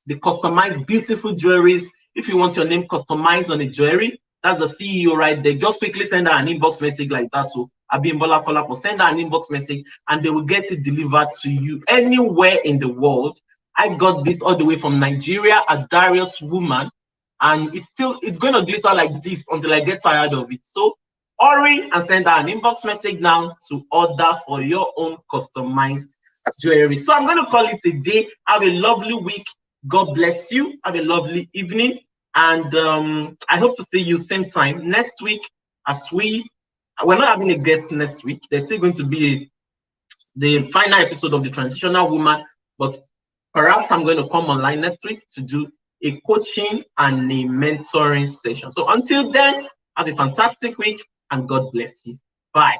The customized beautiful jewelries. If you want your name customized on a jewelry, that's the CEO right there. Just quickly send her an inbox message like that. So Abimbola Kolapo, send her an inbox message and they will get it delivered to you anywhere in the world. I got this all the way from Nigeria, a Darius woman, and it's going to glitter like this until I get tired of it. So hurry and send her an inbox message now to order for your own customized jewelry. So I'm going to call it a day. Have a lovely week. God bless you. Have a lovely evening. And I hope to see you same time next week. As we're not having a guest next week. There's still going to be the final episode of the Transitional Woman, but perhaps I'm going to come online next week to do a coaching and a mentoring session. So until then, have a fantastic week and God bless you. Bye.